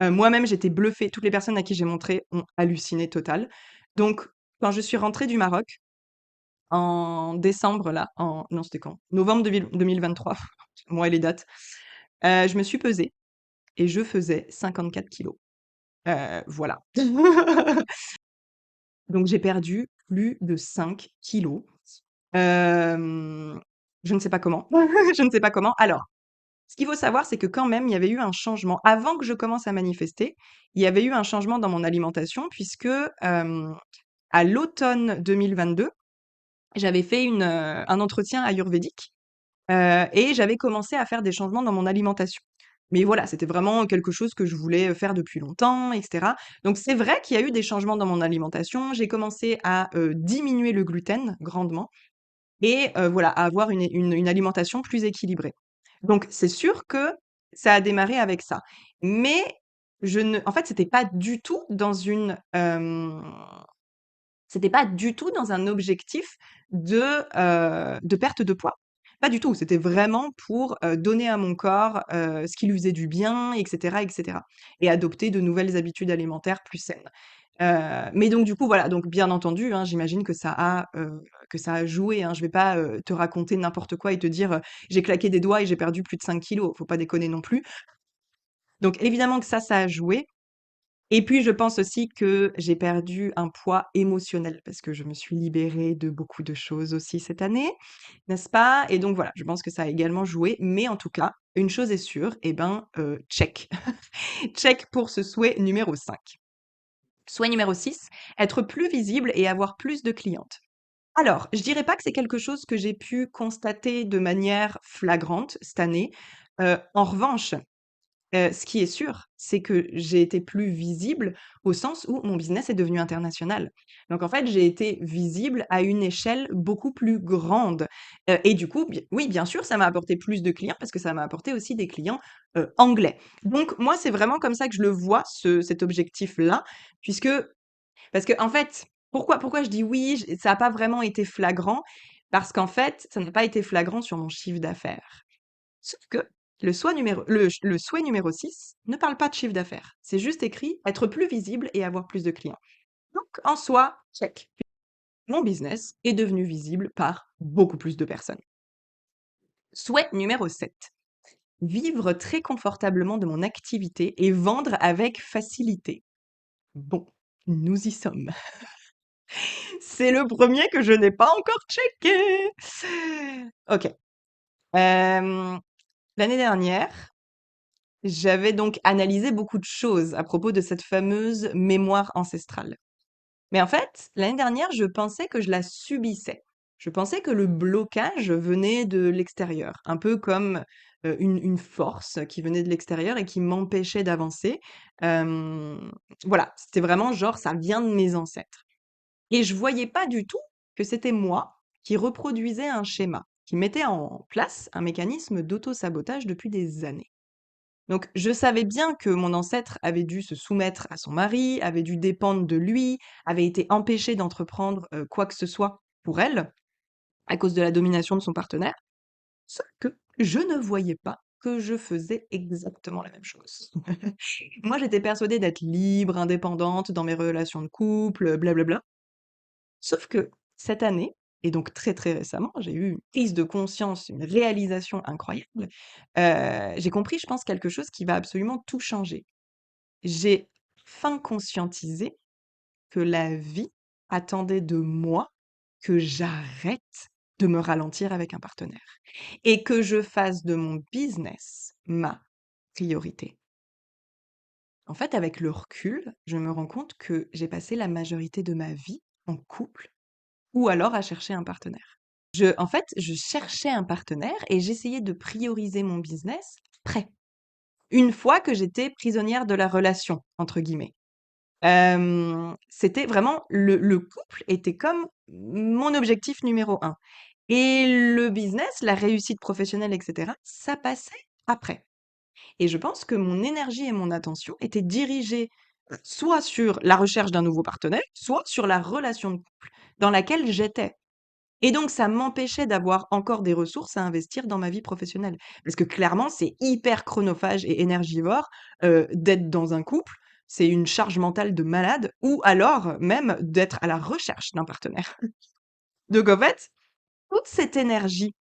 Moi-même, j'étais bluffée. Toutes les personnes à qui j'ai montré ont halluciné total. Donc, quand je suis rentrée du Maroc en décembre, là, non, c'était quand? Novembre 2023, moi et les dates, je me suis pesée et je faisais 54 kilos. Voilà. Donc, j'ai perdu plus de 5 kilos. Je ne sais pas comment. Je ne sais pas comment. Alors, ce qu'il faut savoir, c'est que quand même, il y avait eu un changement. Avant que je commence à manifester, il y avait eu un changement dans mon alimentation puisque, à l'automne 2022, j'avais fait un entretien ayurvédique, et j'avais commencé à faire des changements dans mon alimentation. Mais voilà, c'était vraiment quelque chose que je voulais faire depuis longtemps, et cetera. Donc c'est vrai qu'il y a eu des changements dans mon alimentation. J'ai commencé à, diminuer le gluten grandement et voilà, à avoir une alimentation plus équilibrée. Donc c'est sûr que ça a démarré avec ça. Mais je ne en fait, c'était pas du tout dans un objectif de perte de poids. Pas du tout, c'était vraiment pour, donner à mon corps, ce qui lui faisait du bien et cetera et cetera et adopter de nouvelles habitudes alimentaires plus saines. Mais donc du coup, voilà, donc bien entendu, hein, j'imagine que ça a joué, hein. Je vais pas, te raconter n'importe quoi et te dire, «J'ai claqué des doigts et j'ai perdu plus de 5 kilos». Faut pas déconner non plus. Donc évidemment que ça a joué et puis je pense aussi que j'ai perdu un poids émotionnel parce que je me suis libérée de beaucoup de choses aussi cette année, n'est-ce pas? Et donc voilà, je pense que ça a également joué, mais en tout cas, une chose est sûre, et ben, check. Check pour ce souhait numéro 5. Souhait numéro 6, être plus visible et avoir plus de clientes. Alors, je dirais pas que c'est quelque chose que j'ai pu constater de manière flagrante cette année. En revanche, ce qui est sûr, c'est que j'ai été plus visible au sens où mon business est devenu international. Donc en fait, j'ai été visible à une échelle beaucoup plus grande, et du coup, oui, bien sûr, ça m'a apporté plus de clients parce que ça m'a apporté aussi des clients, anglais. Donc moi, c'est vraiment comme ça que je le vois, cet objectif-là, puisque parce que en fait, pourquoi je dis oui, ça n'a pas vraiment été flagrant? Parce qu'en fait, ça n'a pas été flagrant sur mon chiffre d'affaires. Sauf que le souhait numéro 6 ne parle pas de chiffre d'affaires. C'est juste écrit être plus visible et avoir plus de clients. Donc, en soi, check. Mon business est devenu visible par beaucoup plus de personnes. Souhait numéro 7. Vivre très confortablement de mon activité et vendre avec facilité. Bon, nous y sommes. C'est le premier que je n'ai pas encore checké. Ok. L'année dernière, j'avais donc analysé beaucoup de choses à propos de cette fameuse mémoire ancestrale. Mais en fait, l'année dernière, je pensais que je la subissais. Je pensais que le blocage venait de l'extérieur, un peu comme une force qui venait de l'extérieur et qui m'empêchait d'avancer. Euh, voilà, c'était vraiment genre, ça vient de mes ancêtres. Et je voyais pas du tout que c'était moi qui reproduisais un schéma, qui mettait en place un mécanisme d'auto-sabotage depuis des années. Donc, je savais bien que mon ancêtre avait dû se soumettre à son mari, avait dû dépendre de lui, avait été empêché d'entreprendre quoi que ce soit pour elle, à cause de la domination de son partenaire. Sauf que je ne voyais pas que je faisais exactement la même chose. Moi, j'étais persuadée d'être libre, indépendante dans mes relations de couple, blablabla. Sauf que cette année, et donc très très récemment, j'ai eu une prise de conscience, une réalisation incroyable. J'ai compris, je pense, quelque chose qui va absolument tout changer. J'ai enfin conscientisé que la vie attendait de moi que j'arrête de me ralentir avec un partenaire et que je fasse de mon business ma priorité. En fait, avec le recul, je me rends compte que j'ai passé la majorité de ma vie en couple ou alors à chercher un partenaire. En fait, je cherchais un partenaire et j'essayais de prioriser mon business après, une fois que j'étais prisonnière de la relation, entre guillemets. C'était vraiment le couple était comme mon objectif numéro un et le business, la réussite professionnelle et cetera, ça passait après et je pense que mon énergie et mon attention étaient dirigées, soit sur la recherche d'un nouveau partenaire, soit sur la relation de couple dans laquelle j'étais. Et donc ça m'empêchait d'avoir encore des ressources à investir dans ma vie professionnelle. Parce que clairement, c'est hyper chronophage et énergivore, d'être dans un couple. C'est une charge mentale de malade ou alors même d'être à la recherche d'un partenaire. Donc en fait, toute cette énergie,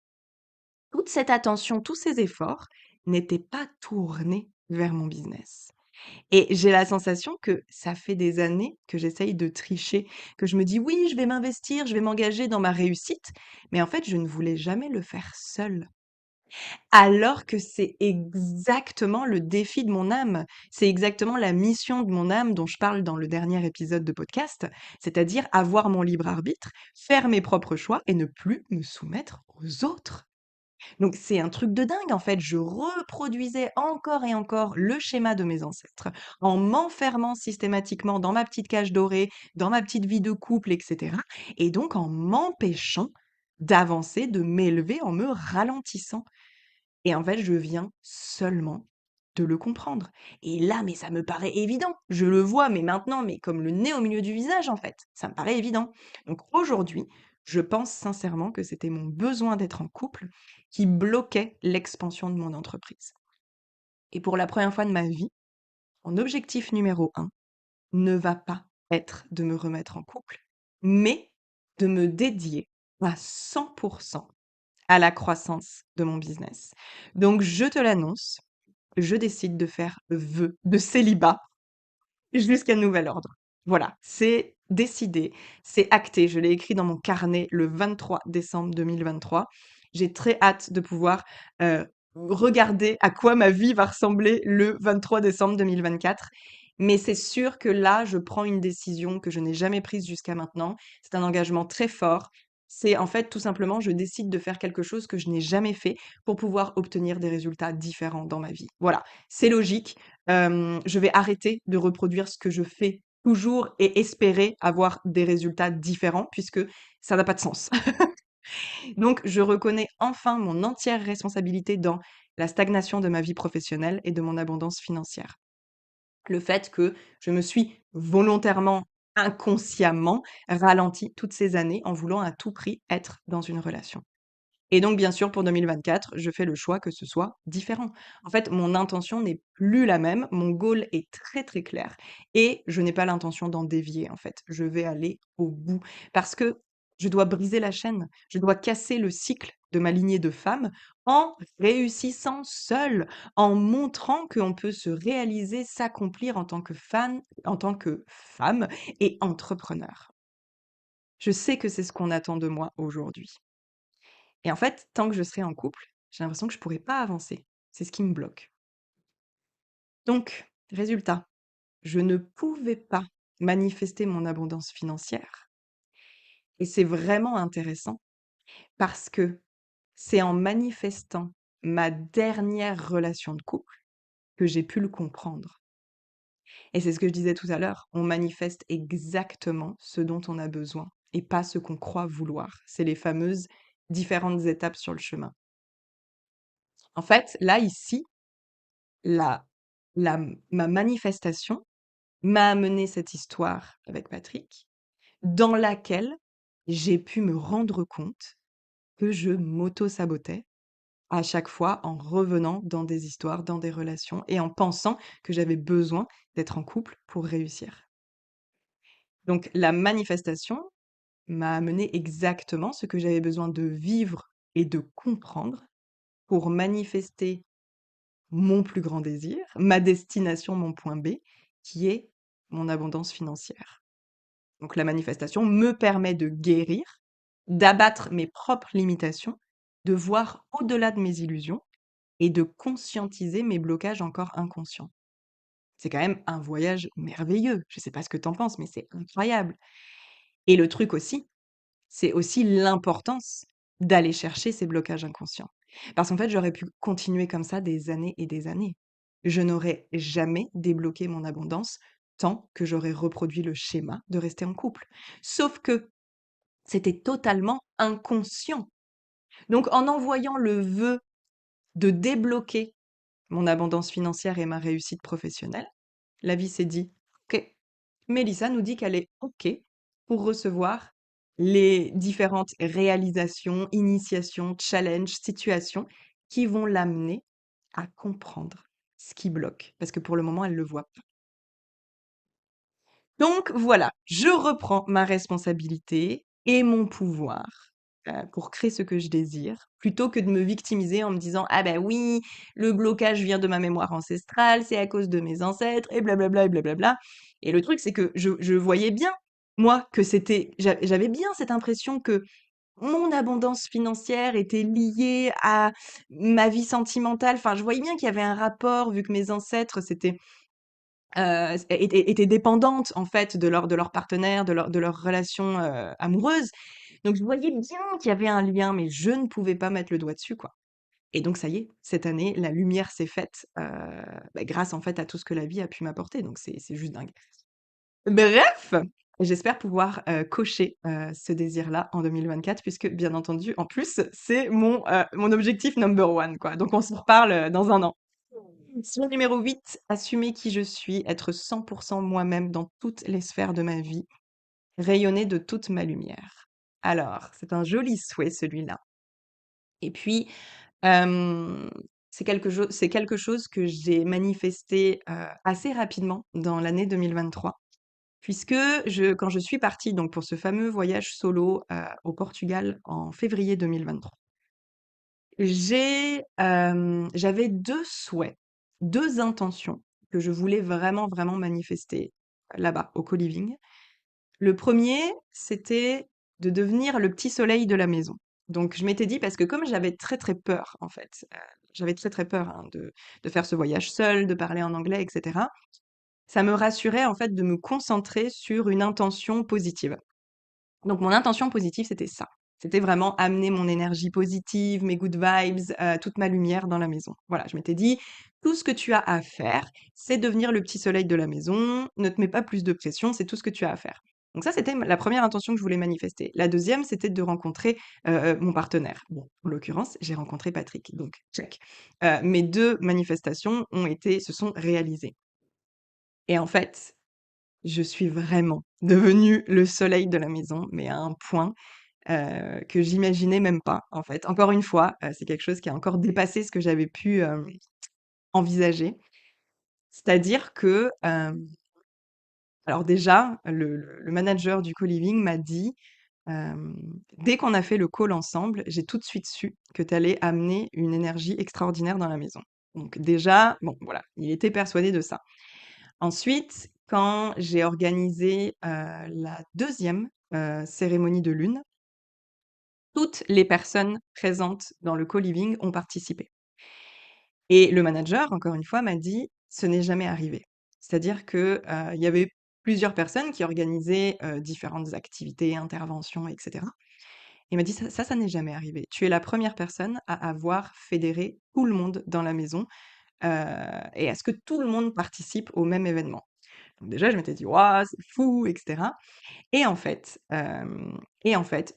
toute cette attention, tous ces efforts n'étaient pas tournés vers mon business. Et j'ai la sensation que ça fait des années que j'essaye de tricher, que je me dis: «Oui, je vais m'investir, je vais m'engager dans ma réussite», mais en fait, je ne voulais jamais le faire seule. Alors que c'est exactement le défi de mon âme. C'est exactement la mission de mon âme dont je parle dans le dernier épisode de podcast, c'est-à-dire avoir mon libre arbitre, faire mes propres choix et ne plus me soumettre aux autres. Donc c'est un truc de dingue en fait, je reproduisais encore et encore le schéma de mes ancêtres, en m'enfermant systématiquement dans ma petite cage dorée, dans ma petite vie de couple, et cetera, et donc en m'empêchant d'avancer, de m'élever, en me ralentissant. Et en fait, je viens seulement de le comprendre. Et là, mais ça me paraît évident. Je le vois, mais maintenant, mais comme le nez au milieu du visage, en fait. Ça me paraît évident. Donc aujourd'hui, je pense sincèrement que c'était mon besoin d'être en couple qui bloquait l'expansion de mon entreprise. Et pour la première fois de ma vie, mon objectif numéro un ne va pas être de me remettre en couple, mais de me dédier à 100% à la croissance de mon business. Donc je te l'annonce, je décide de faire vœu de célibat jusqu'à nouvel ordre. Voilà, c'est décidé, c'est acté. Je l'ai écrit dans mon carnet le 23 décembre 2023. J'ai très hâte de pouvoir regarder à quoi ma vie va ressembler le 23 décembre 2024. Mais c'est sûr que là, je prends une décision que je n'ai jamais prise jusqu'à maintenant. C'est un engagement très fort. C'est en fait tout simplement, je décide de faire quelque chose que je n'ai jamais fait pour pouvoir obtenir des résultats différents dans ma vie. Voilà, c'est logique. Je vais arrêter de reproduire ce que je fais toujours et espérer avoir des résultats différents puisque ça n'a pas de sens. Donc je reconnais enfin mon entière responsabilité dans la stagnation de ma vie professionnelle et de mon abondance financière. Le fait que je me suis volontairement, inconsciemment ralentie toutes ces années en voulant à tout prix être dans une relation. Et donc, bien sûr, pour 2024, je fais le choix que ce soit différent. En fait, mon intention n'est plus la même, mon goal est très, très clair et je n'ai pas l'intention d'en dévier, en fait. Je vais aller au bout parce que je dois briser la chaîne, je dois casser le cycle de ma lignée de femmes en réussissant seule, en montrant qu'on peut se réaliser, s'accomplir en tant que femme et entrepreneur. Je sais que c'est ce qu'on attend de moi aujourd'hui. Et en fait, tant que je serai en couple, j'ai l'impression que je pourrai pas avancer. C'est ce qui me bloque. Donc, résultat, je ne pouvais pas manifester mon abondance financière. Et c'est vraiment intéressant parce que c'est en manifestant ma dernière relation de couple que j'ai pu le comprendre. Et c'est ce que je disais tout à l'heure, on manifeste exactement ce dont on a besoin et pas ce qu'on croit vouloir. C'est les fameuses différentes étapes sur le chemin. En fait, là, ici, La ma manifestation m'a amené cette histoire avec Patrick, dans laquelle j'ai pu me rendre compte que je m'auto-sabotais à chaque fois en revenant dans des histoires, dans des relations et en pensant que j'avais besoin d'être en couple pour réussir. Donc la manifestation m'a amené exactement ce que j'avais besoin de vivre et de comprendre pour manifester mon plus grand désir, ma destination, mon point B, qui est mon abondance financière. Donc la manifestation me permet de guérir, d'abattre mes propres limitations, de voir au-delà de mes illusions et de conscientiser mes blocages encore inconscients. C'est quand même un voyage merveilleux. Je ne sais pas ce que tu en penses, mais c'est incroyable. Et le truc aussi, c'est aussi l'importance d'aller chercher ces blocages inconscients. Parce qu'en fait, j'aurais pu continuer comme ça des années et des années. Je n'aurais jamais débloqué mon abondance tant que j'aurais reproduit le schéma de rester en couple. Sauf que c'était totalement inconscient. Donc en envoyant le vœu de débloquer mon abondance financière et ma réussite professionnelle, la vie s'est dit: OK, Mélissa nous dit qu'elle est OK pour recevoir les différentes réalisations, initiations, challenges, situations qui vont l'amener à comprendre ce qui bloque. Parce que pour le moment, elle le voit pas. Donc voilà, je reprends ma responsabilité et mon pouvoir pour créer ce que je désire, plutôt que de me victimiser en me disant ah ben oui, le blocage vient de ma mémoire ancestrale, c'est à cause de mes ancêtres et blablabla et blablabla. Et le truc c'est que je voyais bien moi que j'avais bien cette impression que mon abondance financière était liée à ma vie sentimentale. Enfin, je voyais bien qu'il y avait un rapport vu que mes ancêtres étaient dépendantes en fait de leur partenaire, de leur relation amoureuse. Donc je voyais bien qu'il y avait un lien, mais je ne pouvais pas mettre le doigt dessus, quoi. Et donc ça y est, cette année, la lumière s'est faite grâce en fait à tout ce que la vie a pu m'apporter. Donc c'est juste dingue. Bref, j'espère pouvoir cocher ce désir-là en 2024, puisque bien entendu, en plus, c'est mon objectif number one, quoi. Donc on se reparle dans un an. Sur numéro 8, assumer qui je suis, être 100% moi-même dans toutes les sphères de ma vie, rayonner de toute ma lumière. Alors, c'est un joli souhait celui-là. Et puis, hem, c'est quelque chose que j'ai manifesté, assez rapidement dans l'année 2023, puisque quand je suis partie donc pour ce fameux voyage solo, au Portugal en février 2023, j'avais 2 souhaits, 2 intentions que je voulais vraiment, vraiment manifester là-bas, au co-living. Le premier, c'était de devenir le petit soleil de la maison. Donc je m'étais dit parce que comme j'avais très, très peur en fait, j'avais très, très peur, hein, de faire ce voyage seule, de parler en anglais et cetera. Ça me rassurait en fait de me concentrer sur une intention positive. Donc mon intention positive, c'était ça. C'était vraiment amener mon énergie positive, mes good vibes, toute ma lumière dans la maison. Voilà, je m'étais dit: «Tout ce que tu as à faire, c'est devenir le petit soleil de la maison, ne te mets pas plus de pression, c'est tout ce que tu as à faire». Donc ça, c'était la première intention que je voulais manifester. La deuxième, c'était de rencontrer, mon partenaire. Bon, en l'occurrence, j'ai rencontré Patrick, donc check. Mes 2 manifestations se sont réalisées et en fait, je suis vraiment devenue le soleil de la maison, mais à un point que j'imaginais même pas, en fait. Encore une fois, c'est quelque chose qui a encore dépassé ce que j'avais pu, envisager. C'est-à-dire que, alors déjà, le manager du co-living m'a dit, hem: «Dès qu'on a fait le call ensemble, j'ai tout de suite su que tu allais amener une énergie extraordinaire dans la maison». Donc déjà, bon, voilà, il était persuadé de ça. Ensuite, quand j'ai organisé, la deuxième cérémonie de lune, toutes les personnes présentes dans le co-living ont participé et le manager, encore une fois, m'a dit: «Ce n'est jamais arrivé». C'est-à-dire que, il y avait plusieurs personnes qui organisaient, différentes activités, interventions et cetera. Il m'a dit: Ça n'est jamais arrivé. Tu es la première personne à avoir fédéré tout le monde dans la maison, heu et à ce que tout le monde participe au même événement». Donc déjà, je m'étais dit: «Waouh, c'est fou» et cetera. Et en fait,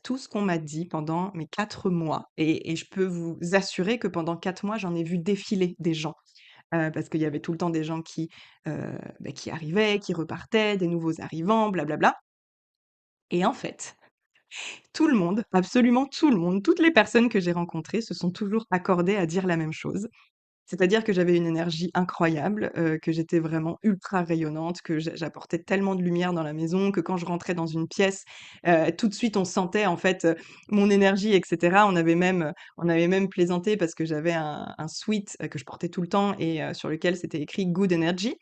tout ce qu'on m'a dit pendant mes 4 mois et je peux vous assurer que pendant 4 mois, j'en ai vu défiler des gens, parce qu'il y avait tout le temps des gens qui arrivaient, qui repartaient, des nouveaux arrivants, blablabla. Et en fait, tout le monde, absolument tout le monde, toutes les personnes que j'ai rencontrées se sont toujours accordées à dire la même chose. C'est-à-dire que j'avais une énergie incroyable, que j'étais vraiment ultra rayonnante, que j'apportais tellement de lumière dans la maison, que quand je rentrais dans une pièce, tout de suite on sentait en fait, mon énergie et cetera. On avait même plaisanté parce que j'avais un sweat, que je portais tout le temps et sur lequel c'était écrit Good Energy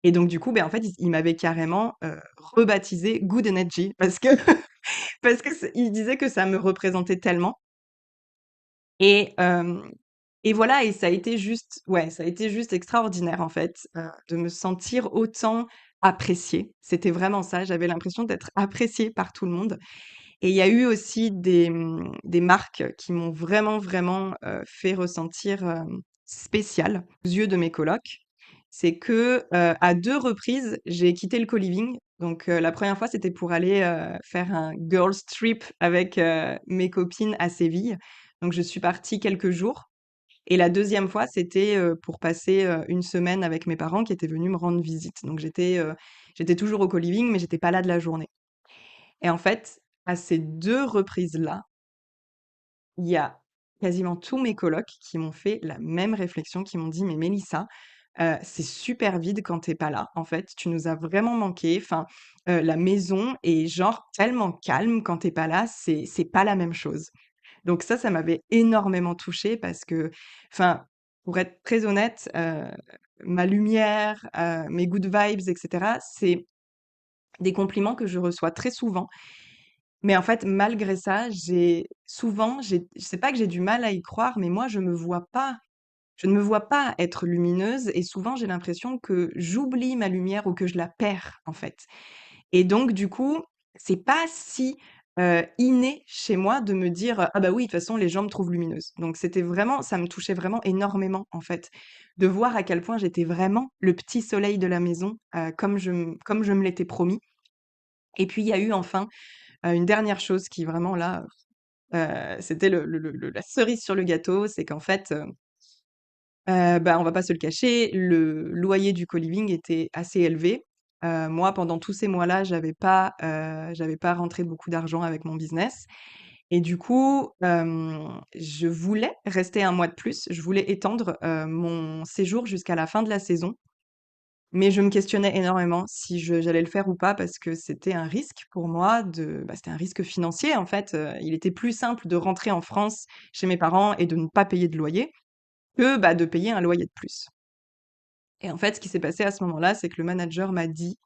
et donc du coup, en fait, il m'avait carrément, rebaptisée Good Energy parce que parce que il disait que ça me représentait tellement et hem et voilà et ça a été juste ouais, ça a été juste extraordinaire en fait, de me sentir autant appréciée. C'était vraiment ça, j'avais l'impression d'être appréciée par tout le monde et il y a eu aussi des marques qui m'ont vraiment, vraiment, fait ressentir, spécial aux yeux de mes colocs. C'est que, à 2 reprises, j'ai quitté le co-living. Donc, la première fois, c'était pour aller, faire un girls trip avec, mes copines à Séville. Donc je suis partie quelques jours et la deuxième fois, c'était, pour passer, 1 semaine avec mes parents qui étaient venus me rendre visite. Donc j'étais toujours au co-living, mais j'étais pas là de la journée et en fait à ces 2 reprises-là, il y a quasiment tous mes colocs qui m'ont fait la même réflexion, qui m'ont dit: «Mais Mélissa, c'est super vide quand tu es pas là, en fait. Tu nous as vraiment manqué. Enfin, la maison est genre tellement calme quand tu es pas là, c'est pas la même chose». Donc ça m'avait énormément touchée parce que, enfin, pour être très honnête, ma lumière, mes good vibes et cetera, c'est des compliments que je reçois très souvent. Mais en fait, malgré ça, je sais pas que j'ai du mal à y croire, mais moi, je ne me vois pas être lumineuse et souvent j'ai l'impression que j'oublie ma lumière ou que je la perds, en fait. Et donc du coup, c'est pas si, inné chez moi de me dire: «Ah bah oui, de toute façon les gens me trouvent lumineuse». Donc c'était vraiment ça me touchait vraiment énormément, en fait, de voir à quel point j'étais vraiment le petit soleil de la maison, comme je me l'étais promis. Et puis il y a eu enfin, une dernière chose qui vraiment là, c'était le la cerise sur le gâteau, c'est qu'en fait, bah, on va pas se le cacher, le loyer du co-living était assez élevé. Moi, pendant tous ces mois-là, j'avais pas rentré beaucoup d'argent avec mon business et du coup, je voulais rester un mois de plus. Je voulais étendre, mon séjour jusqu'à la fin de la saison, mais je me questionnais énormément si j'allais le faire ou pas parce que c'était un risque pour moi c'était un risque financier, en fait. Il était plus simple de rentrer en France chez mes parents et de ne pas payer de loyer que, bah, de payer un loyer de plus. Et en fait, ce qui s'est passé à ce moment-là, c'est que le manager m'a dit: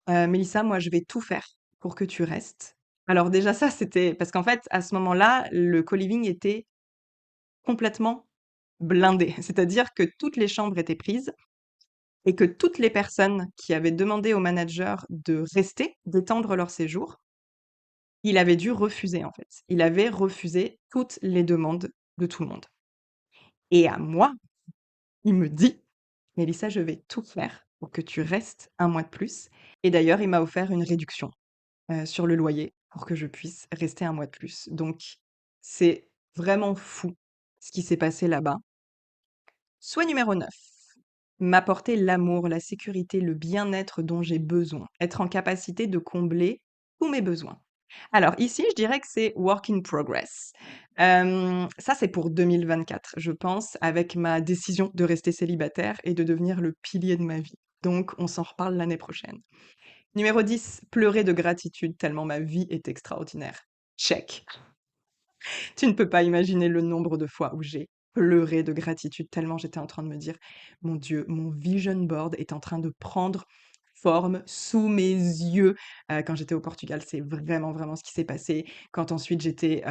«Mélissa, moi, je vais tout faire pour que tu restes». Alors déjà ça, c'était parce qu'en fait, à ce moment-là, le co-living était complètement blindé. C'est-à-dire que toutes les chambres étaient prises et que toutes les personnes qui avaient demandé au manager de rester, d'étendre leur séjour, il avait dû refuser, en fait. Il avait refusé toutes les demandes de tout le monde. Et à moi, il me dit: «Mélissa, je vais tout faire pour que tu restes un mois de plus». Et d'ailleurs, il m'a offert une réduction, sur le loyer pour que je puisse rester un mois de plus. Donc c'est vraiment fou ce qui s'est passé là-bas. Souhait numéro 9, m'apporter l'amour, la sécurité, le bien-être dont j'ai besoin, être en capacité de combler tous mes besoins. Alors ici, je dirais que c'est work in progress. Ça, c'est pour 2024, je pense, avec ma décision de rester célibataire et de devenir le pilier de ma vie. Donc on s'en reparle l'année prochaine. Numéro 10, pleurer de gratitude tellement ma vie est extraordinaire. Check. Tu ne peux pas imaginer le nombre de fois où j'ai pleuré de gratitude tellement j'étais en train de me dire: «Mon Dieu, mon vision board est en train de prendre forme sous mes yeux». Quand j'étais au Portugal, c'est vraiment, vraiment ce qui s'est passé. Quand ensuite j'étais,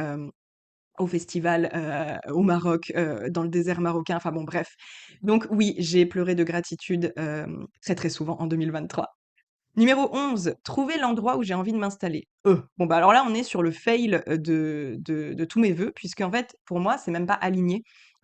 au festival, au Maroc, dans le désert marocain, enfin bon bref. Donc oui, j'ai pleuré de gratitude, très, très souvent en 2023. Numéro 11, trouver l'endroit où j'ai envie de m'installer. Bon, bah, alors là, on est sur le fail, de tous mes vœux puisqu'en fait, pour moi, c'est même pas aligné.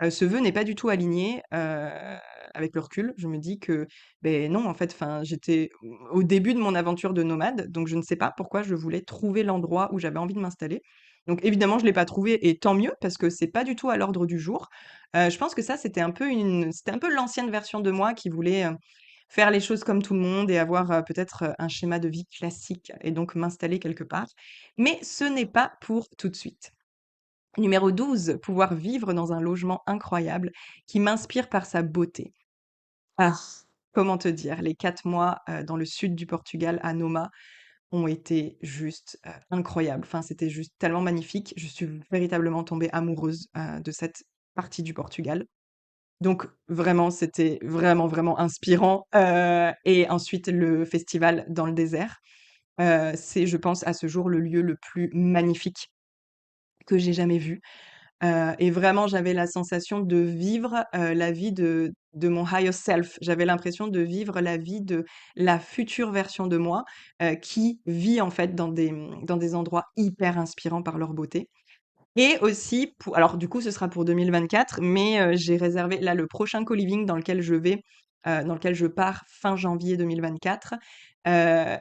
Ce vœu n'est pas du tout aligné, avec le recul. Je me dis que, beh, non, en fait, enfin, j'étais au début de mon aventure de nomade, donc je ne sais pas pourquoi je voulais trouver l'endroit où j'avais envie de m'installer. Donc évidemment, je l'ai pas trouvé et tant mieux parce que c'est pas du tout à l'ordre du jour. Je pense que ça, c'était un peu l'ancienne version de moi qui voulait, faire les choses comme tout le monde et avoir, peut-être, un schéma de vie classique et donc m'installer quelque part. Mais ce n'est pas pour tout de suite. Numéro 12, pouvoir vivre dans un logement incroyable qui m'inspire par sa beauté. Ah, comment te dire? Les 4 mois, dans le sud du Portugal, à Noma, ont été juste, incroyables. Enfin, c'était juste tellement magnifique. Je suis véritablement tombée amoureuse, de cette partie du Portugal. Donc vraiment, c'était vraiment, vraiment inspirant, et ensuite le festival dans le désert, c'est je pense à ce jour le lieu le plus magnifique que j'ai jamais vu, et vraiment j'avais la sensation de vivre, la vie de mon higher self. J'avais l'impression de vivre la vie de la future version de moi, qui vit en fait dans des endroits hyper inspirants par leur beauté. Et aussi pour alors du coup, ce sera pour 2024, mais j'ai réservé là le prochain co-living dans lequel je pars fin janvier 2024,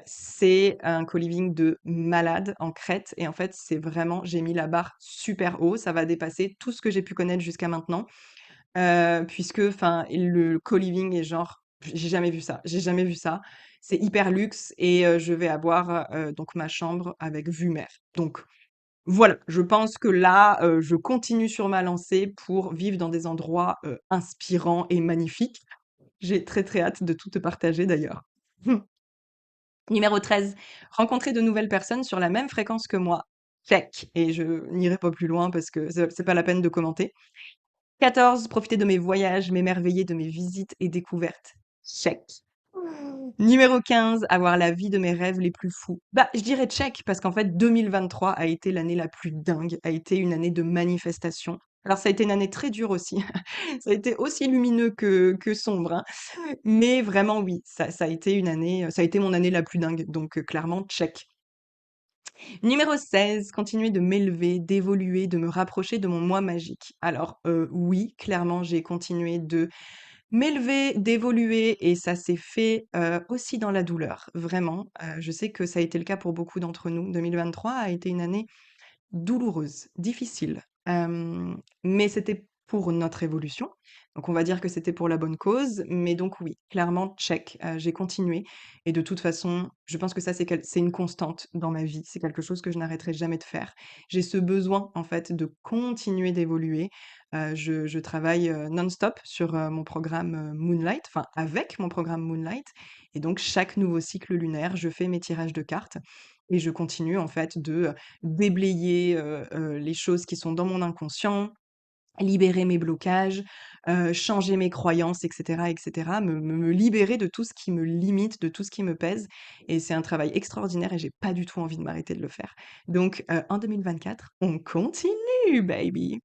c'est un co-living de malade en Crète et en fait, c'est vraiment j'ai mis la barre super haut. Ça va dépasser tout ce que j'ai pu connaître jusqu'à maintenant, puisque enfin le co-living est genre j'ai jamais vu ça, j'ai jamais vu ça c'est hyper luxe et je vais avoir, donc ma chambre avec vue mer. Donc voilà, je pense que là, je continue sur ma lancée pour vivre dans des endroits, inspirants et magnifiques. J'ai très, très hâte de tout te partager d'ailleurs. Numéro 13, rencontrer de nouvelles personnes sur la même fréquence que moi. Check et je n'irai pas plus loin parce que c'est pas la peine de commenter. 14, profiter de mes voyages, m'émerveiller de mes visites et découvertes. Check. Numéro 15, avoir la vie de mes rêves les plus fous. Bah, je dirais check parce qu'en fait 2023 a été l'année la plus dingue, a été une année de manifestation. Alors ça a été une année très dure aussi. Ça a été aussi lumineux que sombre, hein. Mais vraiment oui, ça a été une année, ça a été mon année la plus dingue, donc clairement check. Numéro 16, continuer de m'élever, d'évoluer, de me rapprocher de mon moi magique. Alors, oui, clairement, j'ai continué de m'élever, d'évoluer et ça s'est fait, aussi dans la douleur, vraiment. Je sais que ça a été le cas pour beaucoup d'entre nous. 2023 a été une année douloureuse, difficile, mais c'était pour notre évolution. Donc on va dire que c'était pour la bonne cause, mais donc oui, clairement check, j'ai continué et de toute façon, je pense que ça c'est une constante dans ma vie. C'est quelque chose que je n'arrêterai jamais de faire. J'ai ce besoin en fait de continuer d'évoluer. Je travaille, non-stop sur, mon programme, Moonlight, enfin avec mon programme Moonlight et donc chaque nouveau cycle lunaire, je fais mes tirages de cartes et je continue en fait de, déblayer, les choses qui sont dans mon inconscient, libérer mes blocages, changer mes croyances et cetera, me libérer de tout ce qui me limite, de tout ce qui me pèse et c'est un travail extraordinaire et j'ai pas du tout envie de m'arrêter de le faire. Donc en 2024, on continue baby!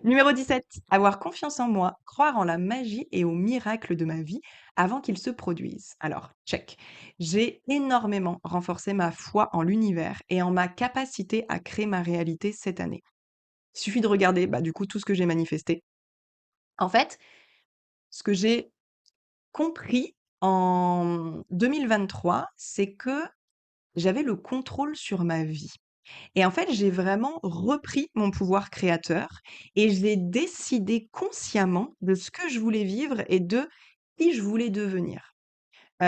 Numéro 17, avoir confiance en moi, croire en la magie et aux miracles de ma vie avant qu'ils se produisent. Alors, check. J'ai énormément renforcé ma foi en l'univers et en ma capacité à créer ma réalité cette année. Il suffit de regarder, bah, du coup, tout ce que j'ai manifesté. En fait, ce que j'ai compris en 2023, c'est que j'avais le contrôle sur ma vie. Et en fait, j'ai vraiment repris mon pouvoir créateur et j'ai décidé consciemment de ce que je voulais vivre et de qui je voulais devenir.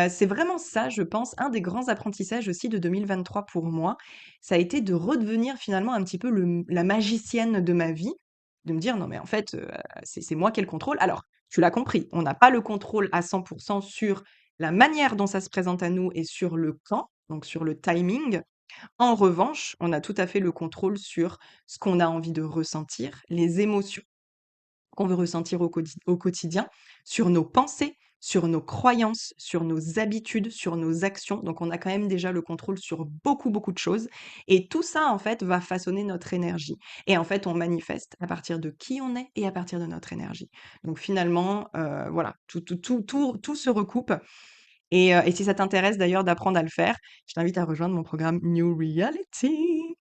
C'est vraiment ça, je pense, un des grands apprentissages aussi de 2023 pour moi. Ça a été de redevenir finalement un petit peu la magicienne de ma vie, de me dire: «Non mais en fait, c'est moi qui ai le contrôle». Alors, tu l'as compris, on n'a pas le contrôle à 100 sur la manière dont ça se présente à nous et sur le quand, donc sur le timing. En revanche, on a tout à fait le contrôle sur ce qu'on a envie de ressentir, les émotions qu'on veut ressentir au quotidien, sur nos pensées, sur nos croyances, sur nos habitudes, sur nos actions. Donc on a quand même déjà le contrôle sur beaucoup, beaucoup de choses et tout ça, en fait, va façonner notre énergie et en fait, on manifeste à partir de qui on est et à partir de notre énergie. Donc finalement, voilà, tout se recoupe et si ça t'intéresse d'ailleurs d'apprendre à le faire, je t'invite à rejoindre mon programme New Reality.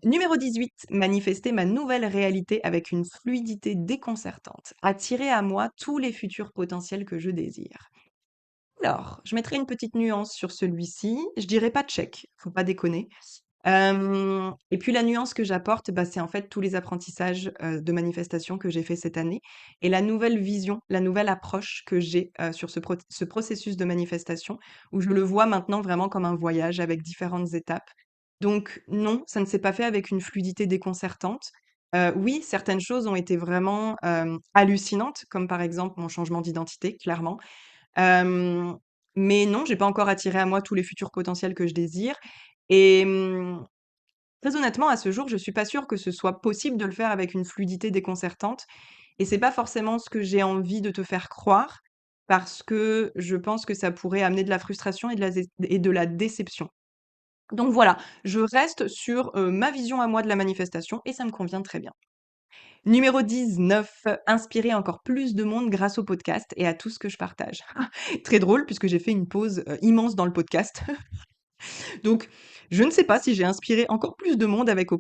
Numéro 18, manifester ma nouvelle réalité avec une fluidité déconcertante. Attirer à moi tous les futurs potentiels que je désire. Alors, je mettrai une petite nuance sur celui-ci. Je dirais pas check, faut pas déconner. Et puis la nuance que j'apporte, bah, c'est en fait tous les apprentissages, de manifestation que j'ai fait cette année et la nouvelle vision, la nouvelle approche que j'ai, sur ce processus de manifestation où je le vois maintenant vraiment comme un voyage avec différentes étapes. Donc non, ça ne s'est pas fait avec une fluidité déconcertante. Oui, certaines choses ont été vraiment, hallucinantes, comme par exemple mon changement d'identité, clairement. Hem, mais non, j'ai pas encore attiré à moi tous les futurs potentiels que je désire et très honnêtement, à ce jour, je suis pas sûre que ce soit possible de le faire avec une fluidité déconcertante et c'est pas forcément ce que j'ai envie de te faire croire parce que je pense que ça pourrait amener de la frustration et de la déception. Donc voilà, je reste sur, ma vision à moi de la manifestation et ça me convient très bien. Numéro 19, inspirer encore plus de monde grâce au podcast et à tout ce que je partage. Très drôle puisque j'ai fait une pause, immense dans le podcast. Donc, je ne sais pas si j'ai inspiré encore plus de monde avec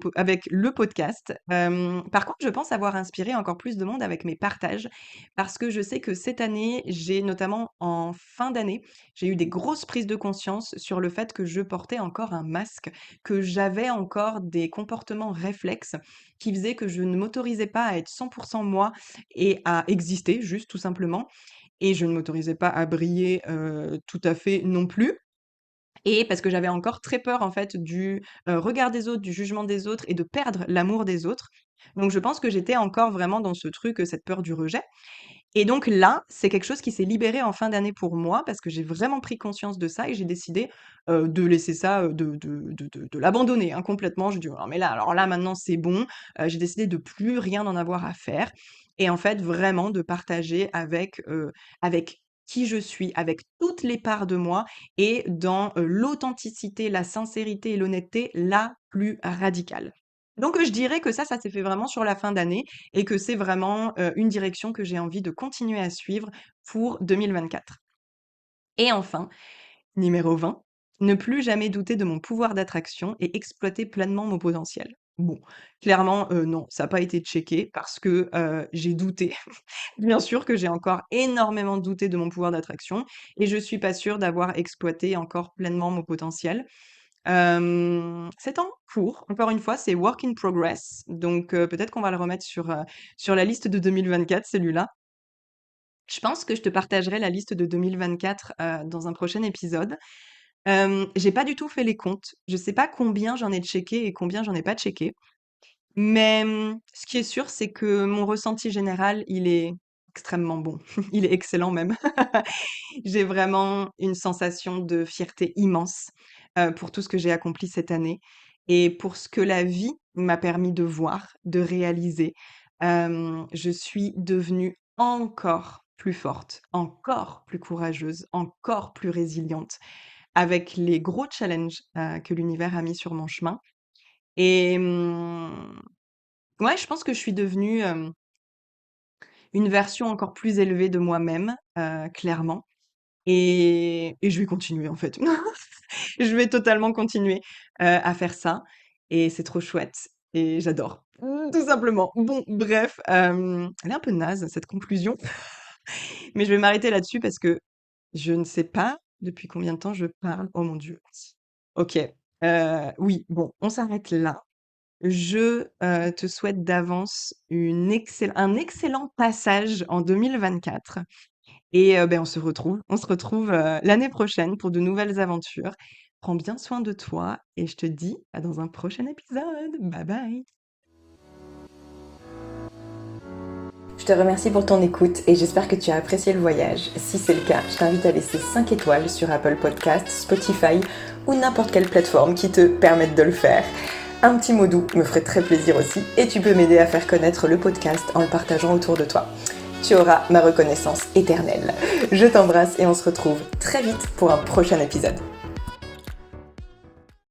le podcast. Par contre, je pense avoir inspiré encore plus de monde avec mes partages parce que je sais que cette année, j'ai notamment en fin d'année, j'ai eu des grosses prises de conscience sur le fait que je portais encore un masque, que j'avais encore des comportements réflexes qui faisaient que je ne m'autorisais pas à être 100 moi et à exister juste tout simplement et je ne m'autorisais pas à briller, tout à fait non plus. Et parce que j'avais encore très peur en fait du, regard des autres, du jugement des autres et de perdre l'amour des autres. Donc je pense que j'étais encore vraiment dans ce truc, cette peur du rejet. Et donc là, c'est quelque chose qui s'est libéré en fin d'année pour moi parce que j'ai vraiment pris conscience de ça et j'ai décidé, de laisser ça, de l'abandonner, hein, complètement. Je dis: «Non mais là, alors là maintenant c'est bon». J'ai décidé de plus rien en avoir à faire et en fait vraiment de partager avec qui je suis, avec toutes les parts de moi et dans, l'authenticité, la sincérité et l'honnêteté la plus radicale. Donc, je dirais que ça s'est fait vraiment sur la fin d'année et que c'est vraiment, une direction que j'ai envie de continuer à suivre pour 2024. Et enfin, numéro 20, ne plus jamais douter de mon pouvoir d'attraction et exploiter pleinement mon potentiel. Bon, clairement, non, ça n'a pas été checké parce que, j'ai douté. Bien sûr que j'ai encore énormément douté de mon pouvoir d'attraction et je suis pas sûre d'avoir exploité encore pleinement mon potentiel. C'est en cours, encore une fois, c'est work in progress, donc peut-être qu'on va le remettre sur la liste de 2024, celui-là. Je pense que je te partagerai la liste de 2024, dans un prochain épisode. J'ai pas du tout fait les comptes. Je sais pas combien j'en ai checké et combien j'en ai pas checké, mais ce qui est sûr, c'est que mon ressenti général, il est extrêmement bon. Il est excellent même. J'ai vraiment une sensation de fierté immense, pour tout ce que j'ai accompli cette année et pour ce que la vie m'a permis de voir, de réaliser. Je suis devenue encore plus forte, encore plus courageuse, encore plus résiliente avec les gros challenges, que l'univers a mis sur mon chemin et ouais, je pense que je suis devenue, une version encore plus élevée de moi-même, clairement. Et je vais continuer en fait. Je vais totalement continuer, à faire ça et c'est trop chouette et j'adore, tout simplement. Bon bref, elle est un peu naze cette conclusion, mais je vais m'arrêter là-dessus parce que je ne sais pas depuis combien de temps je parle. Oh mon Dieu. OK, oui, bon, on s'arrête là. Je, te souhaite d'avance un excellent passage en 2024 et beh, on se retrouve, l'année prochaine pour de nouvelles aventures. Prends bien soin de toi et je te dis à dans un prochain épisode. Bye bye. Je te remercie pour ton écoute et j'espère que tu as apprécié le voyage. Si c'est le cas, je t'invite à laisser 5 étoiles sur Apple Podcasts, Spotify ou n'importe quelle plateforme qui te permette de le faire. Un petit mot doux me ferait très plaisir aussi et tu peux m'aider à faire connaître le podcast en le partageant autour de toi. Tu auras ma reconnaissance éternelle. Je t'embrasse et on se retrouve très vite pour un prochain épisode.